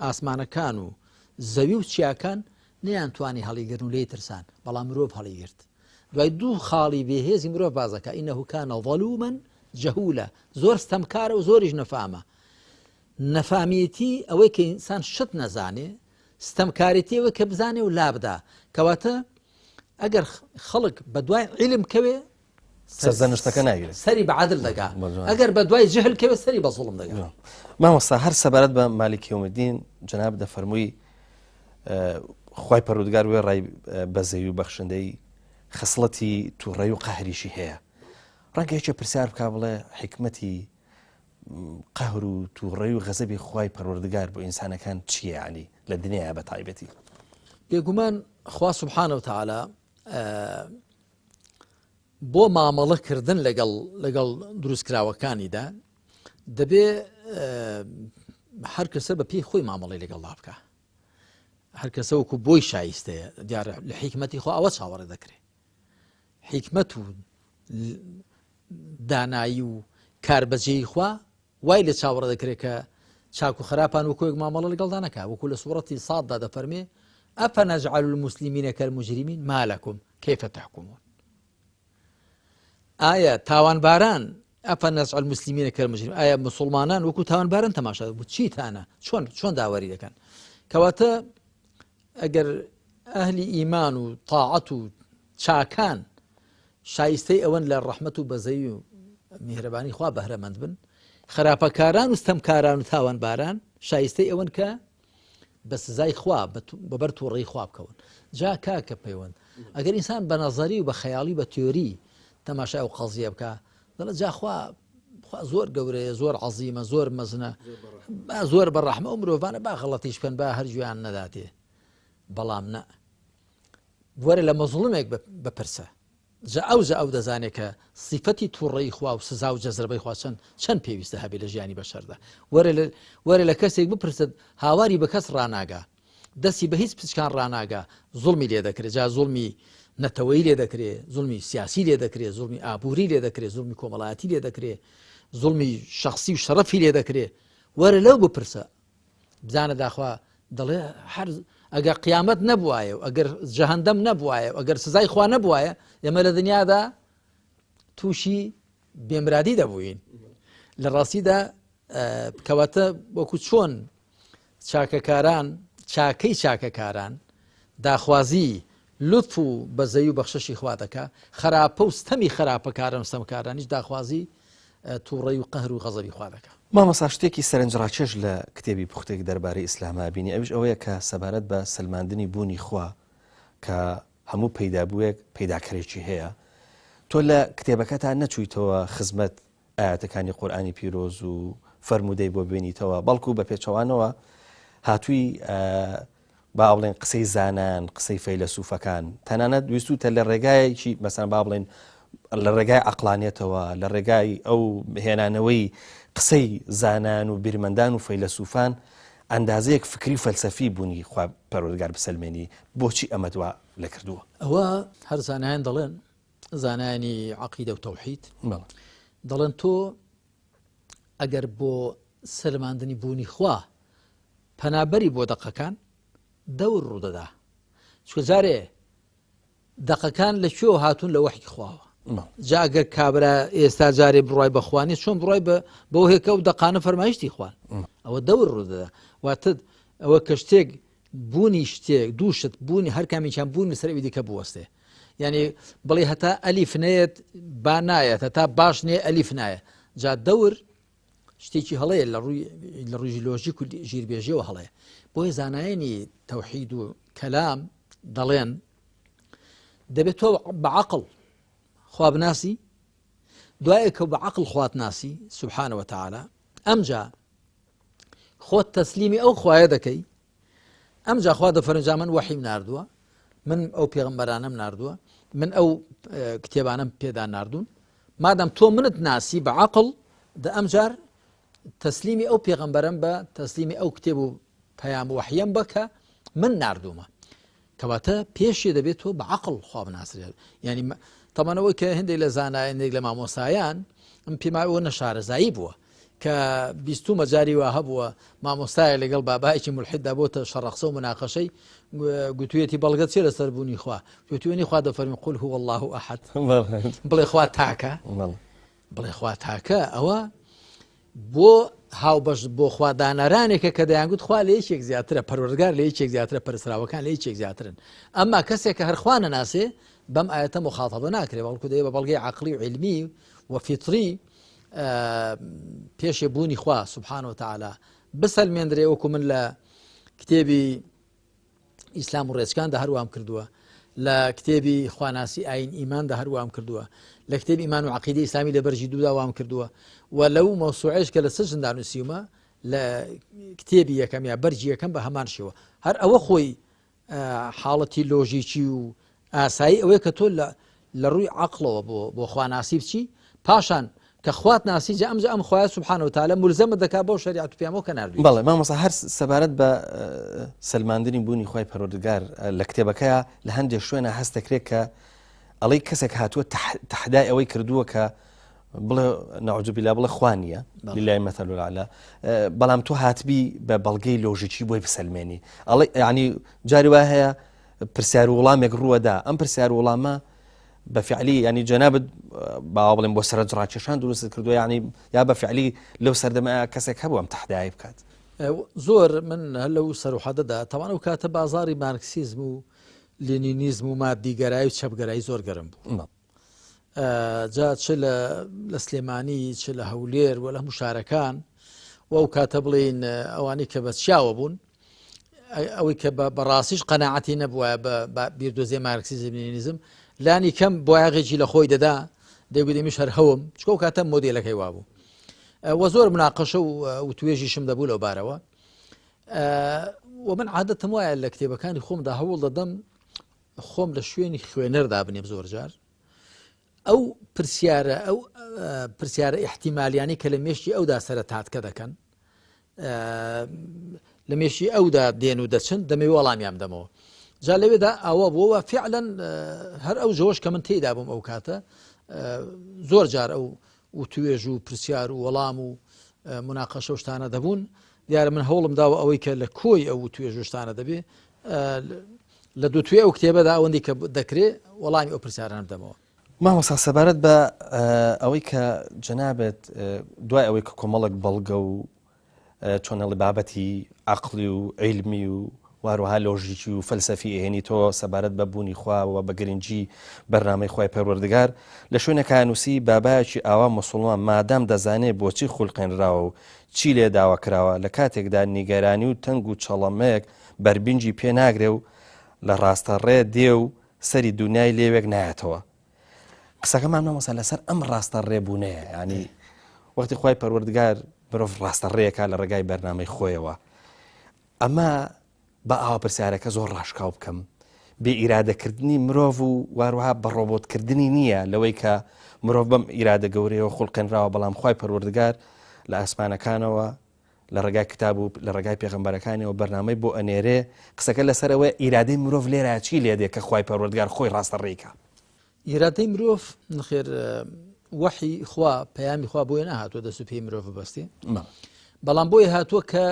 آسمان كانوا زويو تشيا كان نيان تواني هاليقرنو ليترسان بلا مروف هاليقرت دوای دوو خاڵی بێهێزی مرۆڤ بازەکە إنه كان ظلوما جهولا زۆر ستەمکارە و زۆریش نەفامە نەفامیەتی ئەوەی کە ئینسان شت نەزانێ ستەمکارێتی ئەوە کە بزانێ و لابدا کەواتە ئەگەر خەڵک بە دوای عیلم کەوێ سەرزەنشتەکە ناگرێت سەری بە عەدل دەگا ئەگەر بە دوای جهل کەوێ سەری بە زوڵم دەگا مامۆستا هەر سەبارەت بە مالکی یومدین جەناب دەفەرمووی خوای پەروەردگار وێ ڕای بەزەوی و بەخشندەی خەسڵەتی تووڕەی و قەهریشی هەیە ڕەنگە پرسیار بکا بڵێ حکمەتی قەهر و تووڕەی و غەزەبی خوای پەروەردگار بۆ ئینسانەکان چییە عنی لە دنیاە بە تایبەتی بێگومان خوا سوبحانە وتەعالا بۆ مامەڵەکردن لەگەڵ دروستکراوەکانیدا دەبێ هەر کەسە بە پێی خۆی مامەڵی لەگەڵا بکە هەر کەسە وەکو بۆی شایستەیە دیارە لە حیکمەتی خۆ ئەوە چاوەڕێ دەکرێت حیکمەت و دانایی و کاربەجێی خوا وای لە چاوەڕێ دەکرێت کە چاک و خراپان وەکوێک مامەڵە لەگەڵدا نەکا وەکو لە سوورەتی ساددا دەفەرمێ ئەفەنەجعەل المسلیمینە کەالموجریمین ما لەکم کەیفە تەحکومون ئایا تاوانباران ئەفەنەجعەل المسلیمینە کەالموجریمین ئایا مسلمانان وەکو تاوانباران تەماشا بوو چیتانە چۆن داوەری دەکەن کەواتە ئەگەر ئەهلی ئیمان و تاعەت و چاکان شایستەی ئەوەن لە ڕەحمەت و بەزەی و میهرەبانی خوا بەهرەمەند بن خراپەکاران و ستەمکاران و تاوانباران شایستەی ئەوەن کە بە سزای خوا بەبەر تووڕەی خوا بکەون جا کاکە پەیوەند ئەگەر ئینسان بە نەزەری و بە خەیاڵی بە تیۆری تەماشای ئەو قەزیە بکە دەڵێت جا خوا زۆر گەورەیە زۆر عەزیمە زۆر مەزنە زۆر بەڕەحمە و مرۆڤانە با غەڵەتیش بکەن با هەر گوێیان نەداتێ بەڵام نە وەرە لە مەزڵومێک بپرسە جا ئەو دەزانێت کە سیفەتی تووڕەی خوا و سزا و جەزربەی خوا چەند پێویستە هەبێ لە ژیانی بەشەردا وەرە لە کەسێک بپرسێت هاواری بە کەس ڕناگا دەستی بە هیچ پچکان ڕناگا زوڵمی لێ دەکرێت جا زوڵمی نەتەوەی لێ دەکرێت زوڵمی سیاسی لێ دەکرێت زوڵمی ئابووری لێ دەکرێت زوڵمی کۆمەڵایەتی لێ دەکرێت زوڵمی شخصی و شەرەفی لێ دەکرێت وەرە لەو بپرسە بزانە داخوا دەڵێ هەر ئەگەر قیامەت نەبوایە و ئەگەر جەهەندەم نەبوایە و ئەگەر سزای خوا نەبوایە ئێمە لە دنیادا تووشی بێمرادی دەبووین لە ڕاستیدا کەواتە وەکو چۆن چاکەی چاکەکاران داخوازی لطف و بەزەی و بەخشەشی خوا دەکا خراپە و ستەمی خراپەکاران و ستەمکارانیش داخوازی تووڕەی و قەهر و غەزەبی خوا دەکا مامۆستا شتێکی سەرنجڕاکێش لە کتێبی پوختێک دەربارەی ئیسلامە بینی ئەوش ئەوەیە کە سەبارەت بە سلماندنی بوونی خوا کە هەموو پەیدابوویەک پەیداکەرێکی هەیە تۆ لە کتێبەکەتان نەچوویتەوە خزمەت ئاەتەکانی قورئانی پیرۆز و فەرمودەی بۆ ببینیتەوە بەڵکو بە پێچەوانەوە هاتووی با بڵێن قسەی زانان قسەی فەیلسوفەکان تەنانەت ویستوتە لە ڕێگایەکی مەسەن با بڵێن لە ڕێگای عەقلانیەتەوە لە ڕێگای ئەو هێنانەوەی قسەی زانان و بیرمەندان و فەیلسوفان ئەندازەیەک فکری فەلسەفی بوونی خوا پەروەردگار بسەلمێنی بۆچی ئەمە دوا لە کردووە ئەوە هەر زانایان دەڵێن زانانی عەقیدە و تەوحید دەڵێن تۆ ئەگەر بۆ سلماندنی بوونی خوا پەنابەری بۆ دەقەکان دەور ڕوودەدا چکە جارێ دەقەکان لەکوێوە هاتوون لە وەحی خواوە جا ئەگەر کابرا ئێستا جارێ بڕای بەخوانی چۆن بڕای بەو هێکە و دەقانە فەرمایشتی خوان ئەوە دەور ڕوودەدا واتە ئەوە کە شتێک بوونی شتێک دووشت بوونی هەر کامیان بوونی سەروی دیکە بوەستێ یعنی بڵێ هەتا ئەلیف نێت با نایەت هەتا باش نێ ئەلیف نایە جا دەور شتێکی هەڵەیە لە ڕووی لۆژیک و ژیربێژیەوە هەڵەیە بۆی زانایانی تەوحید و کەلام دەڵێن دەبێت تۆ بەعەقڵ خوا بناسی دوایە کە بەعەقڵ خوات ناسی سبحانەوە تەعالا ئەمجا خۆت تەسلیمی ئەو خوایە دەکەی ئەمجا خوا دەفەرمێ من وەحیم ناردووە من ئەو پێغەمبەرانەم ناردووە من ئەو کتێبانەم پێدا ناردوون مادام تۆ منت ناسی بەعەقڵ دە ئەمجار تەسلیمی ئەو پێغەمبەرم بە تەسلیمی ئەو کتێب و پەیام وەحیم بکە من ناردوومە کەواتە پێشێ دەبێت تۆ بەعەقڵ خوا بناسرێت یعنی تەمەنەوەی کە هەندێک لە زانایندێک لە مامۆسایان ئەم پێماوە نەشارەزایی بووە کە بیستومە جاری وا هەبووە مامۆستایە لەگەڵ بابایکی مولحیددا بۆتە شەڕەقسە و مناقەشەی گوتوێتی بەڵگەت چێ لەسەر بوونی خوا گوتوێنی خوا دەفەرمی قول هو الله ئەحەد بڵێ خوا تاکە بڵێ خوا تاکە ئەوە بۆ هاوبەش بۆ خوادانەرانێکە کە دەیانگوت خوا لە یەکێک زیاترە پەروەردگار لە یەکێک زیاترە پەرستراوەکان لە یەکێک زیاترن ئەمما کەسێک کە هەر خوا نەناسێ بەم ئاەتە مخاتەبە ناکرێت بەڵکو دەیە بە بەڵگەی عەقڵی و عیلمی و فیتری پێشێ بوونی خوا سبحانەوە تەعالا بسەلمێنرێ وەکو من لە کتێبی ئیسلام و ڕێچکاندا هەروام کردووە لە کتێبی خواناسی ئاین ئیماندا هەروام کردووە لە کتێبی ئیمان و عەقیدەی ئیسلامی لە بەرژی دوودا وام کردووە و لەو مەوسوعەیەش کە لە سژندا نووسیومە لە کتێبی یەکەم یا بەرجی یەکەم بە هەمان شێوە هەر ئەوە خۆی حاڵەتی لۆژیکی و ئاسایی ئەوەیە کە تۆ لە ڕووی عەقڵەوە بۆ خواناسی بچی پاشان کە خوات ناسی جا ئەمجا ئەم خوای سبحانەوە تەعالا مولزەمت دەکات بۆ شەریعەت و پێیامەوە کە ناردووی بەڵێ مامۆستا هەر سەبارەت بە سەلماندنی بوونی خوای پەروەردگار لە کتێبەکەیە لە هەندێک شوێنە هەست دەکرێت کە ئەڵەی کەسێک هاتووە تەحدای ئەوەی کردووە کە بڵێ نەعوذ بالله بڵێ خوا نییە لله المەثل الأعلى بەڵام تۆ هاتبی بە بەڵگەی لۆژیکی بۆی بسەلمێنی ئەڵێ یعنی جاری وا هەیە پرسیار و وەڵامێک ڕووەدا ئەم پرسیار و وەڵامە بەفعلی ینی جەنابەت باوا بڵێم بۆ سەرنج ڕاکێشان دروست کردووە یعنی یا بەفعلی لەو سەردەمەیە کەسێک هەبوو ئەم تەحدای بکات زۆر من هەر لەو سەرحەدەدا تەواو ئەو کاتە بازاڕی مارکسیزم و لێنینیزم و مادیگەرایی و چەپگەرایی زۆر گەرم بوو جا چ لە سلێمانی چ لە هەولێر و لە هەموو شارەکان و ئەو کاتە بڵێن ئەوانەی کە بە چیاوە بوون ئەوەی کە بەڕاستیش قەناعەتی نەبووە بە بیردۆزی مارکسیزم لێنینیزم لانی کەم بۆیاغێکی لە خۆی دەدا دەیگوتێمیش هەر هەوم چکە و کاتە مۆدێلەکەی وابوو و زۆر مناقەشە و توێژیشم دەبوو لەو بارەوە و من عادەتم وایە لە کتێبەکانی خۆمدا هەوڵ دەدەم خۆم لە شوێنی خوێنەردا بنێم زۆر جار ئەو پرسیارە احتیمالیانی کە لە مێشتی ئەودا سەرەتاتکە دەکەن لە مێشتی ئەودا دێن و دەچن دەمێ وەڵامیان دەمەوە جا لەوێدا ئەوە بووە فعلا هەر ئەو جۆش کە من تێدا بووم ئەو کاتە زۆر جار ئەو و توێژ و پرسیار و وەڵام و مناقەشە و شتانە دەبوون دیارە من هەوڵم داوە ئەوەی کە لە کۆی ئەو توێژ و شتانە دەبێ لە دووتوێ ئەو کتێبەدا ئەوەندی کە دەکرێت وەڵامی ئەو پرسیاران دەمەوە مامۆستا سەبارەت بە ئەوەی کە جەنابێت دوای ئەوەی کە کۆمەڵک بەڵگە و چۆنەڵی بابەتی عەقڵی و عیلمی و واروها لۆژیکی و فەلسەفی ئێنی تۆ سەبارەت بە بوونی خوا و بە گرنگی بەرنامەی خوای پەروەردگار لە شوێنێکە نووسی بابایەکی ئاوا موسڵمان مادام دەزانێت بۆچی خوڵقێنراوە و چی لێ داوا کراوە لە کاتێکدا نیگەرانی و تەنگ و چەڵەمەیەک بەربینجی پێ ناگرێ و لە ڕاستەڕێ دێ و سەری دنیای لێوێک نایەتەوە قسەکەمان مامۆستا لەسەر ئەم ڕاستەڕێبوونەیە ینی وەختی خوای پەروەردگار مرۆڤ ڕاستەڕێیەکە لە ڕێگای بەرنامەی خۆیەوە ئەمە بە ئاوا پرسیارەکە زۆر ڕاشکاو بکەم بێ ئیرادەکردنی مرۆڤ و واروها بە ڕۆبۆتکردنی نییە لەوەی کە مرۆڤ بەم ئیرادە گەورەیەوە خوڵقێنراوە بەڵام خوای پەروەردگار لە ئاسمانەکانەوە لە ڕێگای کتاب و لە ڕێگای پێغەمبەرەکانیەوە بەرنامەی بۆ ئەنێرێ قسەکە لەسەرەوەی ئیرادەی مرۆڤ لێرە چی لێ دێ کە خوای پەروەردگار خۆی ڕاستەڕێیکە ئیرادەی مرۆڤ نخێر وحی خوا پەیامی خوا بۆیە نەهاتووە دەست و پێی مرۆڤ بەستێ بەڵام بۆیە هاتووە کە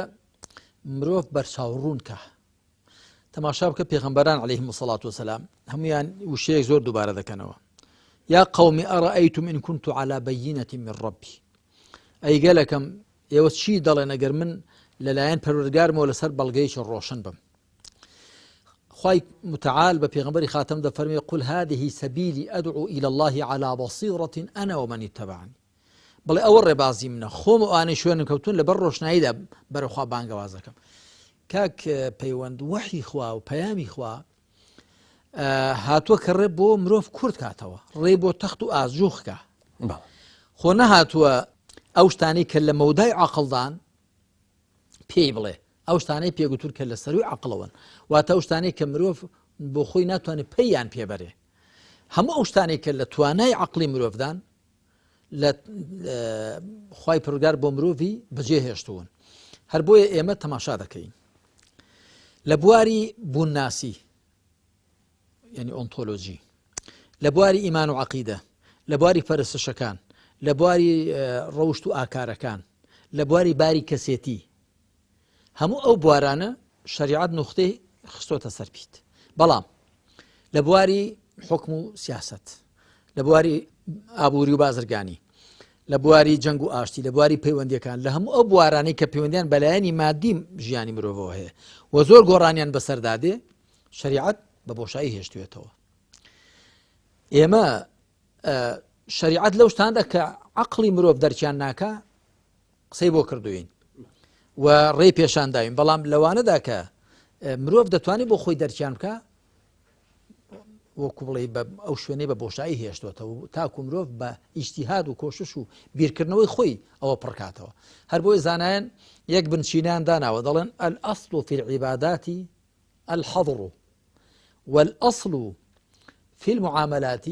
مرۆڤ بەرچاوڕوونکە تەماشا بکە پێغەمبەران عەلەیهیم الصەلاة وەسەلام هەمویان وشەیەک زۆر دووبارە دەکەنەوە یا قەومی ئەڕەئەیتم ئین كنت على بەیینەة من ربی ئەی گەلەکەم ئێوە چی دەڵێن ئەگەر من لەلایەن پەروەردگارمەوە لەسەر بەڵگەیەکی ڕۆشن بم خواي متعال ببيغمبري خاتم ده فرمي يقول هذه سبيلي أدعو إلى الله على بصيرة أنا ومن اتبعني بل أول ربازي منه خوم وأنا شوين كوتون لبروش نايدا برخوا بانقوازكم كاك بيوند وحي خوا وبيامي خوا هاتووە کە ڕێ بۆ مرۆڤ کورد کاتەوە ڕێ بۆ تەخت و ئازووخکە خۆ نەهاتووە ئەو شتانەی کە لە مەودای عەقڵدان پێی بڵێ ئەو شتانەی پێگوتور کە لە سەروی عەقڵەوەن واتە ئەو شتانەی کە مرۆڤ بۆ خۆی ناتوانێت پێیان پێبەرێ هەموو ئەو شتانەی کە لە توانای عەقڵی مرۆڤدان لە خوای پەروەردگار بۆ مرۆڤی بەجێهێشتوون هەر بۆیە ئێمە تەماشا دەکەین لە بواری بوونناسی يعني أونتولوجي لبواري إيمان وعقيدة لبواري پەرستشەکان لبواري ڕەوشت و ئاکارەکان لبواري باری کەسێتی هەموو ئەو بوارانە شریعەت نوختەی خستۆتە سەر پیت بەڵام لبواري حکم و سیاست لبواري ئابووری و بازرگانی لبواري جەنگ و ئاشتی لبواري پەیوەندیەکان لە هەموو ئەو بوارانەی کە پەیوەندیان بەلایەنی مادی ژیانی مرۆڤەوە هەیە و زۆر گۆڕانیان بەسەردادێ شریعەت بە بۆشایی هێشتوێتەوە ئێمە شریعەت لەو شتاندا کە عەقڵی مرۆڤ دەرکیان ناکا قسەی بۆ کردوین و ڕێی پێشان داوین بەڵام لەوانەدا کە مرۆڤ دەتوانێت بۆ خۆی دەرکیان بکە وەکو بڵێ ئەو شوێنەی بە بۆشایی هێشتوێتەوە تاکو مرۆڤ بە ئیجتیهاد و کۆشش و بیرکردنەوەی خۆی ئەوە پڕکاتەوە هەر بۆی زانایان یەک بنچینیان داناوە دەڵێن الأصل في العبادات الحظر والأصل في المعاملات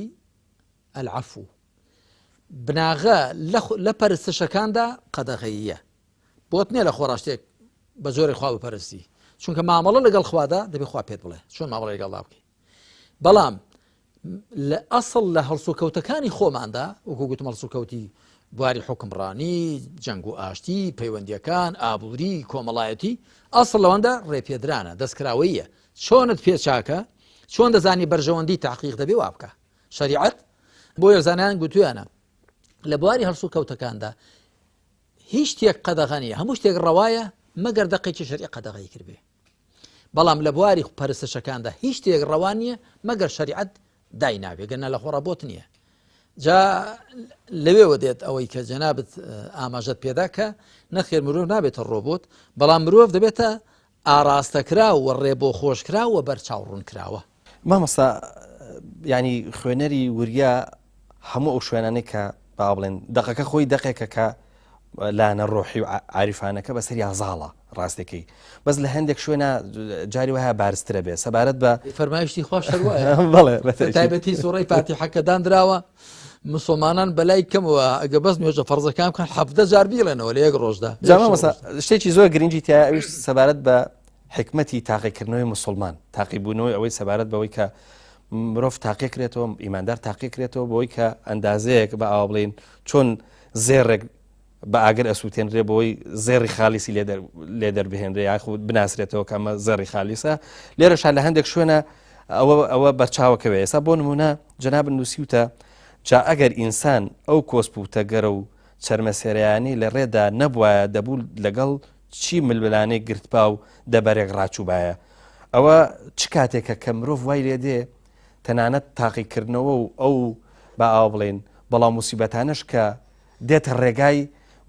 العفو بناغا لپەرستشەکاندا قەدەغەییە بۆت نییە لە خۆڕاشتێک بە زۆری خوا بپەرستی چونکە مامەڵە لەگەڵ خوادا دەبێت خوا پێت بڵێ چۆن مامەڵە لەگەڵدا بکەی بەڵام لە ئەسڵ لە هەڵسوکەوتەکانی خۆماندا وەکو گوتم هەڵسوکەوتی بواری حکمڕانی جەنگ و ئاشتی پەیوەندیەکان ئابووری کۆمەڵایەتی ئەسڵ لەوەندا ڕێپێدرانە دەستکراوەیە چۆنت پێچاکە چۆن دەزانی بەرژەوەندی تحقیق دەبێ وا بکە شریعەت بۆ یەکزانیان گوتویانە لە بواری هەڵسوکەوتەکاندا هیچ شتێک قەدەغە نیە هەموو شتێک ڕەوایە مەگەر دەقێکی شەریع قەدەغەی کردبێ بەڵام لە بواری پەرستشەکاندا هیچ شتێک ڕەوان نییە مەگەر شریعەت دای نابێ گەنە لە خۆڕەبۆت نییە جا لەوێوە دێت ئەوەی کە جەنابەت ئاماژەت پێدا کە نەخێر مرۆڤ نابێتە ڕۆبۆت بەڵام مرۆڤ دەبێتە ئاراستەکرا و ڕێ بۆ خۆشکرا و بەرچاوڕوون کراوە مامۆستا ینی خوێنەری وریا هەموو ئەو شوێنانەی کە با بڵێن دەقەکە خۆی دەقێکە کە لاەنە ڕۆحی و عریفانەکە بەسەر یازاڵە ڕاستەکەی بەس لە هەندێک شوێنە جاری وایە بارزترە بێ سەبارەت بە فەرمایشتی خۆش بڵێ تایبەتی سوڕەی فاتیحەکە دانراوە مسلمانان بەلای کەمەوە ئەگە بەس نوێژە فەرزەکان بکەن 17 جار بیڵێنەوە لە یەک ڕۆژدا شتێکی زۆر گرنگی تیا ئەوش سەبارەت بە حکمەتی تاقیکردنەوەی مسلمان تاقیبوونەوەی ئەوەی سەبارەت بەوەی کە مرۆڤ تاقیکرێتەوە ئیماندار تاقیکرێتەوە بۆی کە ئەندازەیەک بە ئاوا بڵێن چۆن زێڕێک بە ئاگر ئەسووتێنرێ بۆی زێڕی خالیسی لێ دەربهێنرێ یاخود بناسرێتەوە کەمە زێڕی خالیسە لێرەشان لە هەندێک شوێنە ئەوە بەرچاوەکەوێ ئێستا بۆ نمونە جەناب نووسیوتە جا ئەگەر ئینسان ئەو کۆسپوتە گەرە و چەرمەسێرەیانی لە ڕێدا نەبووایە دەبوو لەگەڵ چی ململانەی گرتپا و دەبەرێک ڕاچووبایە ئەوە چ کاتێکە کە مرۆڤ وای لێ دێ تەنانەت تاقیکردنەوە و ئەو با ئاوا بڵێن بەڵام موسیبەتانش کە دێتە ڕێگای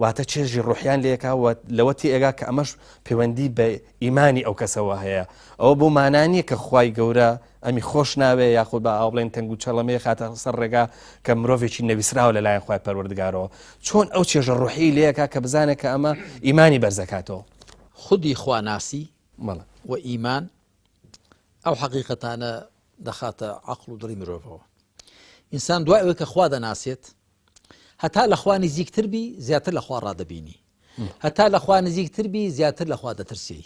واتە چێژی ڕوحیان لێکاوە لەوە تێگا کە ئەمەش پەیوەندی بە ئیمانی ئەو کەسەوە هەیە ئەوە بۆ مانانیە کە خوای گەورە ئەمی خۆش ناوێ یاخود بە ئاوا بڵێن تەنگ و چەڵەمەیە خاتە سەر ڕێگا کە مرۆڤێکی نەویسراوە لەلایەن خوای پەروەردگارەوە چۆن ئەو چێژە ڕوحی لێکا کە بزانێت کە ئەمە ئیمانی بەرزەکاتەوە خودی خواناسی و ئیمان ئەو حەقیقەتانە دەخاتە عەقڵ و دڵی مرۆڤەوە ئینسان دوای ئەوەی کە خوا دەناسێت هەتا لە خوا نزیکتر بی زیاتر لە خوا ڕادەبینی هەتا لە خوا نزیکتر بی زیاتر لە خوا دەترسی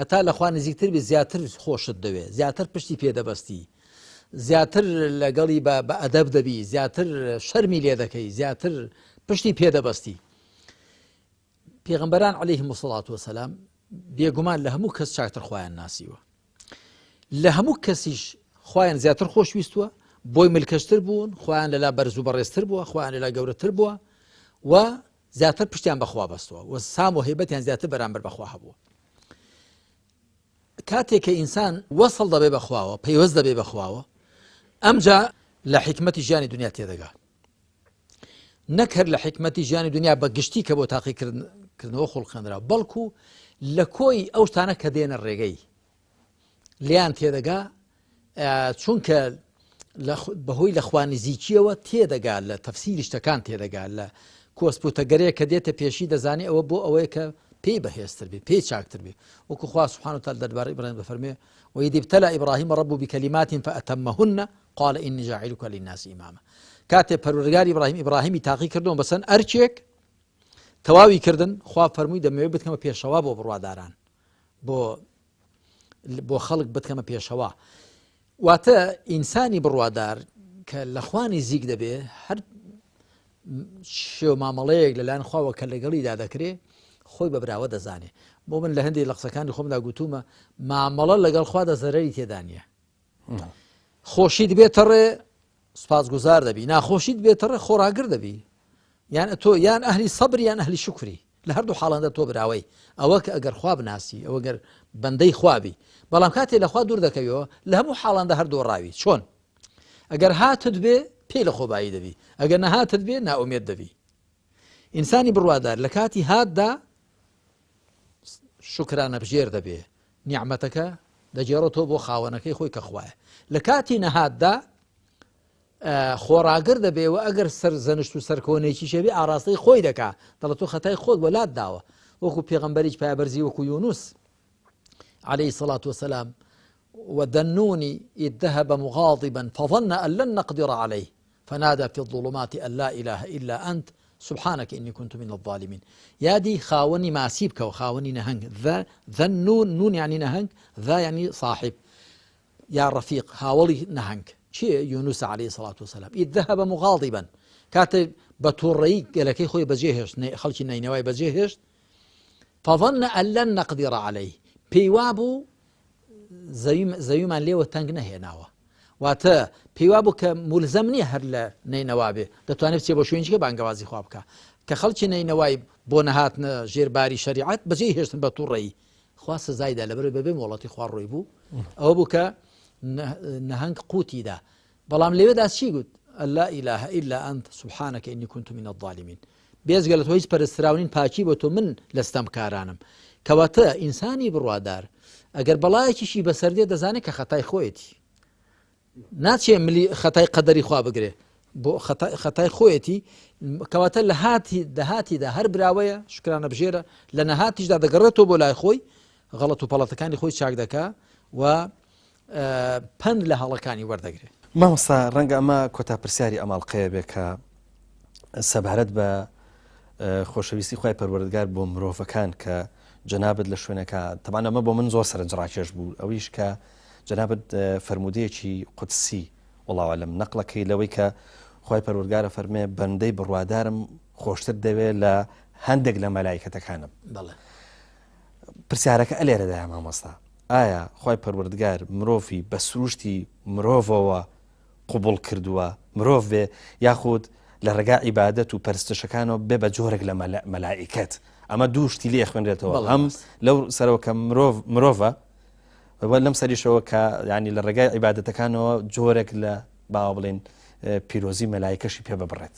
هەتا لە خوا نزیکتر بی زیاتر خۆشت دەوێت زیاتر پشتی پێدەبەستی زیاتر لەگەڵی بە ئەدەب دەبی زیاتر شەرمی لێ دەکەی زیاتر پشتی پێدەبەستی پێغەمبەران عەلەیهیمو سەڵات وەسەلام بێگومان لە هەموو کەس چاکتر خوایان ناسیوە لە هەموو کەسیش خوایان زیاتر خۆشویستووە بۆی ملکەشتر بوون خۆیان لەلا بەرز و بەڕێزتر بووە خۆیان لەلا گەورەتر بووە و زیاتر پشتیان بەخوا بەستووە و سام و هەیبەتیان زیاتر بەرامبەر بەخوا هەبووە کاتێک کە ئینسان وەسڵ دەبێ بەخواوە پەیوەست دەبێ بەخواوە ئەمجا لە حکمەتی ژیانی دنیا تێدەگا نەکرد لە حکمەتی ژیانی دنیا بە گشتی کە بۆ تاقیکردنەوە خوڵقاندرا بەڵکو لە کۆی ئەو شتانە کە دێنە ڕێگەی لیان تێدەگا چونکە بەهۆی لە خوانزیکیەوە تێدەگا لە تەفسیری شتەکان تێدەگا لە کۆسپوتەگەرەیە کە دێتە پێشی دەزانێ ئەوە بۆ ئەوەیە کە پێی بەهێزتر بێ پێی چاکتر بێ وەکو خوا سبحانه وتعالى دەربارەی ئیبراهیم دەفەرمێ وإذ ابتلى إبراهيم ربه بكلمات فأتمهن قال إني جاعلك للناس إماما کاتێ پەروەردگاری ئیبراهیمی تاقی کردن بەسەن ئەرچێک تەواوی کردن خوا فەرمووی دەمەوێت بتکەمە پێشەوا بۆ بڕواداران بۆ خەڵک بتکەمە پێشەوا واتە ئینسانی بڕوادار کە لە خوانی زیک دەبێ هەر شێو مامەڵەیەک لەلایەن خواوە کە لەگەڵیدا دەکرێ خۆی بە براوە دەزانێ بۆ من لە هەندێک لە قسەکانی خۆمدا گوتومە مامەڵە لەگەڵ خوادا زەرەری تێدا نیە خۆشیت بێتە ڕێ سپاسگوزار دەبی ناخۆشیت بێتە ڕێ خۆراگر دەبی یان تۆ یان ئەهلی سەبر یان ئەهلی شوکری لە هەردوو حاڵەندە تۆ براوەی ئەوە کە ئەگەر خوا بناسی ئەوە گەر بەندەی خوابی بەڵام کاتێ لە خوا دوور دەکەویەوە لە هەموو حاڵەندە هەردوو ڕاوی چۆن ئەگەر هاتت بێ پێی لە خۆبایی دەبی ئەگەر نەهاتت بێ ناومێت دەبی ئینسانی بڕوادار لە کاتی هاتدا شکرانە بژێر دەبێ نیعمەتەکە دەجێڕێتەوە بۆ خاوەنەکەی خۆی کە خوایە لە کاتی نەهاتدا خۆراگر دەبێەوە ئەگەر سەر زەنشت و سەرکۆنێکی شەبێ ئاراستەی خۆی دەکا دەڵێت تۆ خەتای خۆت وەلات داوە وەکو پێغەمبەریش پایبەرزی وەکو یونوس عليه الصلاة والسلام وذنوني إذ ذهب مغاضبا فظن أن لن نقدر عليه فنادى في الظلمات أن لا إله إلا أنت سبحانك إني كنت من الظالمين يادي خاوني ماسيبك وخاوني نهنج ذا النون نون يعني نهنج ذا يعني صاحب يا رفيق هاولي نهنج شيء يونس عليه الصلاة والسلام إذ ذهب مغاضبا كاتب بتوري لكي خوي بجيهش خلشي نينواي بجيهش فظن أن لن نقدر عليه پێیوابوو زەویمان لێوە تەنگ نەهێناوە واتە پێیوابوو کە مولزەم نییە هەر لە نینەوا بێ دەتوانێت بچێ بۆ شوێنجگە بانگەوازی خوا بکە کە خەڵکی نینەوای بۆ نەهاتنە ژێرباری شەریعەت بەجێ هێشتن بە تووڕێی خوا سزایدا لەبەر بەبێ مۆڵەتی خوا ڕۆی بوو ئەوە بوو کە نەهەنگ قوتیدا بەڵام لەوێدا چی گوت لا إله إلا أنت سبحانك إني كنت من الظالمين بێزگە لە تۆ هیچ پەرستراونین پاچی بۆ تۆ من لەستەمکارانم کەواتە ئینسانی بڕوادار ئەگەر بەڵایەکیشی بەسەردێ دەزانێت کە خەتای خۆیەتی ناچێ ملی خەتای قەدەری خوا بگرێ بۆ خەتای خۆیەتی کەواتە لە دەهاتیدا هەر براوەیە شکرانە بژێرە لە نەهاتیشدا دەگەڕێتەوە بۆ لای خۆی غەڵەت و پەڵەتەکانی خۆی چاک دەکا و پند لە هەڵەکانی وەردەگرێت مامۆستا ڕەنگە ئەمە کۆتا پرسیاری ئەماڵقەیە بێ کە سەبارەت بە خۆشەویستی خوای پەروەردگار بۆ مرۆڤەکان کە جەنابەت لە شوێنەکە تەمان ئەمە بۆ من زۆر سەرنجڕاکێش بوو ئەویش کە جەنابەت فەرمودەیەکی قودسی وەڵاو ئەعلەم نەقڵەکەی لەوەی کە خوای پەروەردگارە فەرمێ بەندەی بڕوادارم خۆشتر دەوێت لە هەندێک لە مەلایکەتەکانم پرسیارەکە ئەلێرەدایە مامۆستا ئایا خوای پەروەردگار مرۆڤی بە سروشتی مرۆڤەوە قوبوڵ کردووە مرۆڤ بێ یاخود لە ڕێگا عیبادەت و پەرستشەکانەوە بێ بە جۆرێک لە مەلائیکەت ئەمە دوو شتی لێ خوێنرێتەوە هەم لەو سەرەوە کە مرۆڤە لەم سەریشەوە کە ینی لە ڕێگای عیبادەتەکانەوە جۆرێک لە باوا بڵێن پیرۆزی مەلایکەشی پێ ببڕێت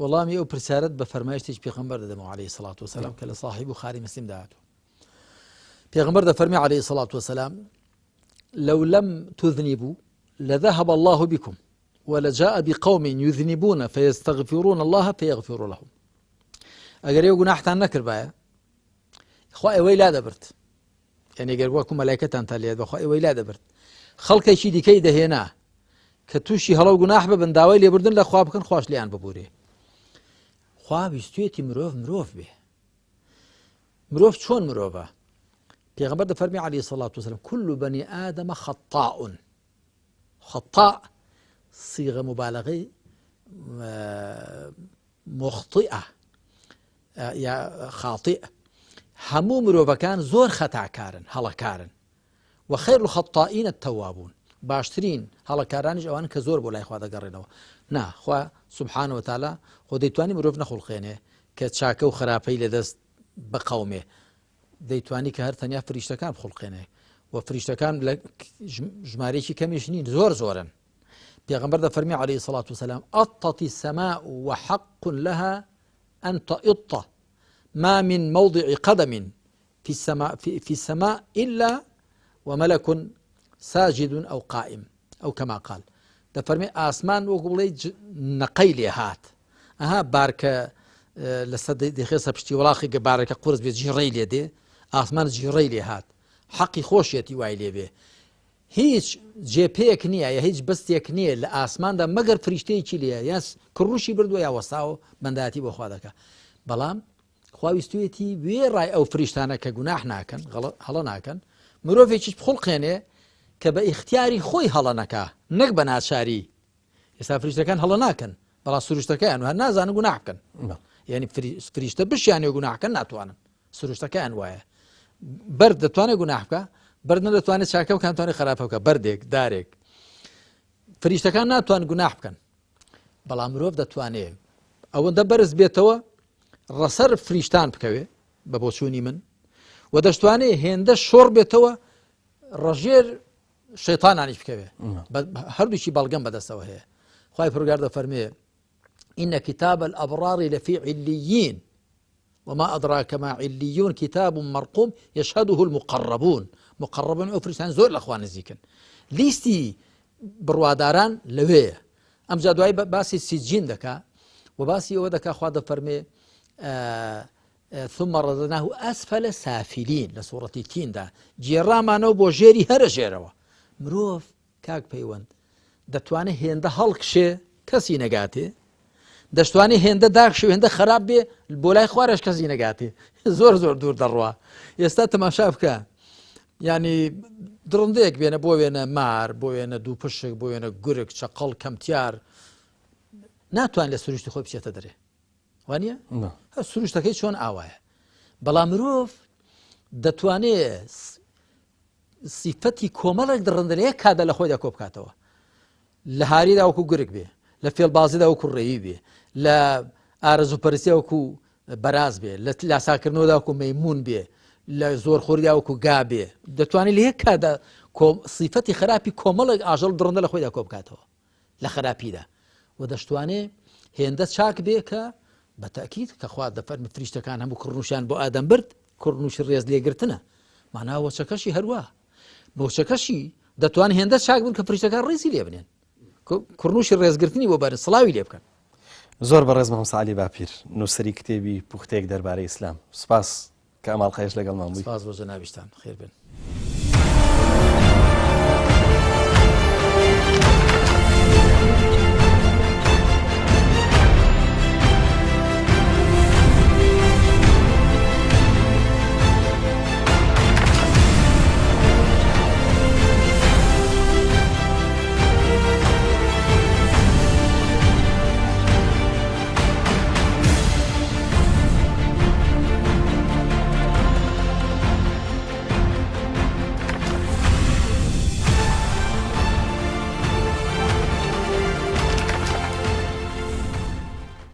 وەڵامی ئەو پرسیارەت بە فەرمایشتێکی پێغەمبەر دەدەمەوە عەلەیهی سەڵات وسەلام کە لە صاحیح بوخاری مسلم داهاتوە پێغەمبەر دەفەرمێ عەلەیهی سەڵات وسەلام لو لم تذنبوا لذهب الله بكم ولجاء بقوم يذنبون فيستغفرون الله فيغفر لهم ئەگەر ئێوە گوناحتان نەکردبایە خوا ئێوەی لا دەبرد یعنی ئەگەر وەکو مەلایکەتان تا لێت بەخوا ئێوەی لا دەبرد خەڵکێکی دیکەی دەهێنا کە تووشی هەڵە و گوناح ببن داوای لێبوردن لە خوا بکەن خوش لیان ببورێ خوا ویستوێتی مرۆڤ بێ مرۆڤ چۆن مرۆڤە پێغەمبەر دەفەرمێ عەلەیهی سەڵات وسەلام كل بني آدم خطاء صيغة مبالغة مخطئة یا خاطئ هەموو مرۆڤەکان زۆر خەتاکارن هەڵەکارن و خەیر الخەطائین التەوابون باشترین هەڵەکارانیش ئەوان کە زۆر بۆ لای خوا دەگەڕێنەوە نا خوا سبحانه وتعالى خۆ دەیتوانی مرۆڤ نەخوڵقێنێ کە چاکە و خراپەی لەدەست بقەومێ دەیتوانی کە هەر تەنیا فریشتەکان بخڵقێنێ و فریشتەکان لە ژمارەیەکی کەمیش نین زۆر زۆرن. پێغەمبەر دەفەرمی عەلەیهی سەڵات وسەلام ئەطەت السەماء وحق لها أن تئط ما من موضع قدم في السماء إلا وملك ساجد أو قائم أو كما قال. دەفەرمی ئاسمان وەکو بڵێ نەقەی لێ هات ئەها بارکە لەسەر دەخێسە پشتی وڵاقی گە بارەکە قورس بێ جیڕەی لێ دێ ئاسمان جیڕەی لێ هات حەقی خۆشیەتی وای لێ بێ هیچ جێپەیەک نییە یا هیچ بەستێک نییە لە ئاسماندا مەگەر فریشتەیەکی لێە یا کڕوشی بردووە یا وەساوە بەنداتی بۆ خوا دەکە. بەڵام خواویستویەتی وێڕای ئەو فریشتانە کە گوناح ناکەن هەڵە ناکەن مرۆڤێکیش بخڵقێنێ کە بە ئیختیاری خۆی هەڵە نەکا نەک بە ناچاری. ئێستا فریشتەکان هەڵە ناکەن بەڵام سروشتەکەیان هەر نازانن گوناح بکەن یعنی فریشتە بشیانێ گوناحکەن ناتوانن سروشتەکەیان وایە بەرد دەتوانێت گوناح بکە بەرد نەدەتوانێت چاکە بکە ناتوانێت خراپە بکە بەردێک دارێک فریشتەکان ناتوان گوناح بکەن بەڵام مرۆڤ دەتوانێت ئەوەندە بەرز بێتەوە ڕەسەر فریشتان بکەوێ بە بۆچوونی من و دەشتوانێت هێندە شۆڕ بێتەوە ڕەژێر شەیطانانیش بکەوێ هەردووشی بەڵگەم بەدەستەوە هەیە. خوای پروردگار دەفەرمێ إن كتاب الأبرار لفي عليين وما أدراك ما عليون كتاب مرقوم يشهده المقربون. مقربون أو فريسان زور الأخوان نزيكن ليستي برواداران لويه أم جادواي باسي سجين دكا وباسي ودكا أخوة دفرمي ثم ردناه أسفل سافلين لسورة تين دا جيراما نو بو جيري هر جيروا مرۆڤ کاک پەیوەند دەتوانێت هێندە هەڵکشێ کەسی نەگاتێ دەشتوانێت هێندە داخشێ هێندە خراپ بێ بۆ لای خوارش کەسی نەگاتێ زۆر زۆر دوور دەڕوا. ئێستا تەماشا بکە ینی دڕندەیەک بێنە بۆ وێنە مار بۆ وێنە دوو پشک بۆ وێنە گورگ چەقەڵ کەمتیار ناتوان لە سروشتی خۆی بچێتە دەرێ وانە سروشتەکەی چۆن ئاوایە. بەڵام مرۆڤ دەتوانێت سیفەتی کۆمەڵێک دڕندە لە یەک کاتدا لە خۆیدا کۆ بکاتەوە لە هاریدا وەکو گورگ بێ لە فێڵبازیدا وەکو ڕێوی بێ لە ئارەزوپەرستیدا وەکو بەراز بێ لە لاساکردنەوەدا وەکو مەیمون بێ لە زۆرخۆریدا وەکو گا بێ دەتوانێت لە یەک کاتدا سیفەتی خراپی کۆمەڵێک ئاژەڵ دڕندە لە خۆیدا کۆ بکاتەوە لە خراپیدا و دەشتوانێت هێندە چاک بێ کە بەتەکید کە خوا دەفەرمێ فریشتەکان هەموو کوڕنووشیان بۆ ئادەم برد کوڕنووشی ڕێز لێگرتنە معناها وەچەکەشی هەروە بۆچەکەشی دەتوانێت هێندە چاک بن کە فریشتەکان ڕێزی لێ بنێن کوڕنووشی ڕێزگرتنی بۆ بەرن سڵاوی لێ بکەن. زۆر بەڕێز مەحەممەد عەلی باپیر نووسری کتێبی پوختەیەک دەربارەی ئیسلام سوپاس کە ئەماڵ خەیش لەگەڵمان بووی. سپاس بۆ جەنابیشتان خێر بن.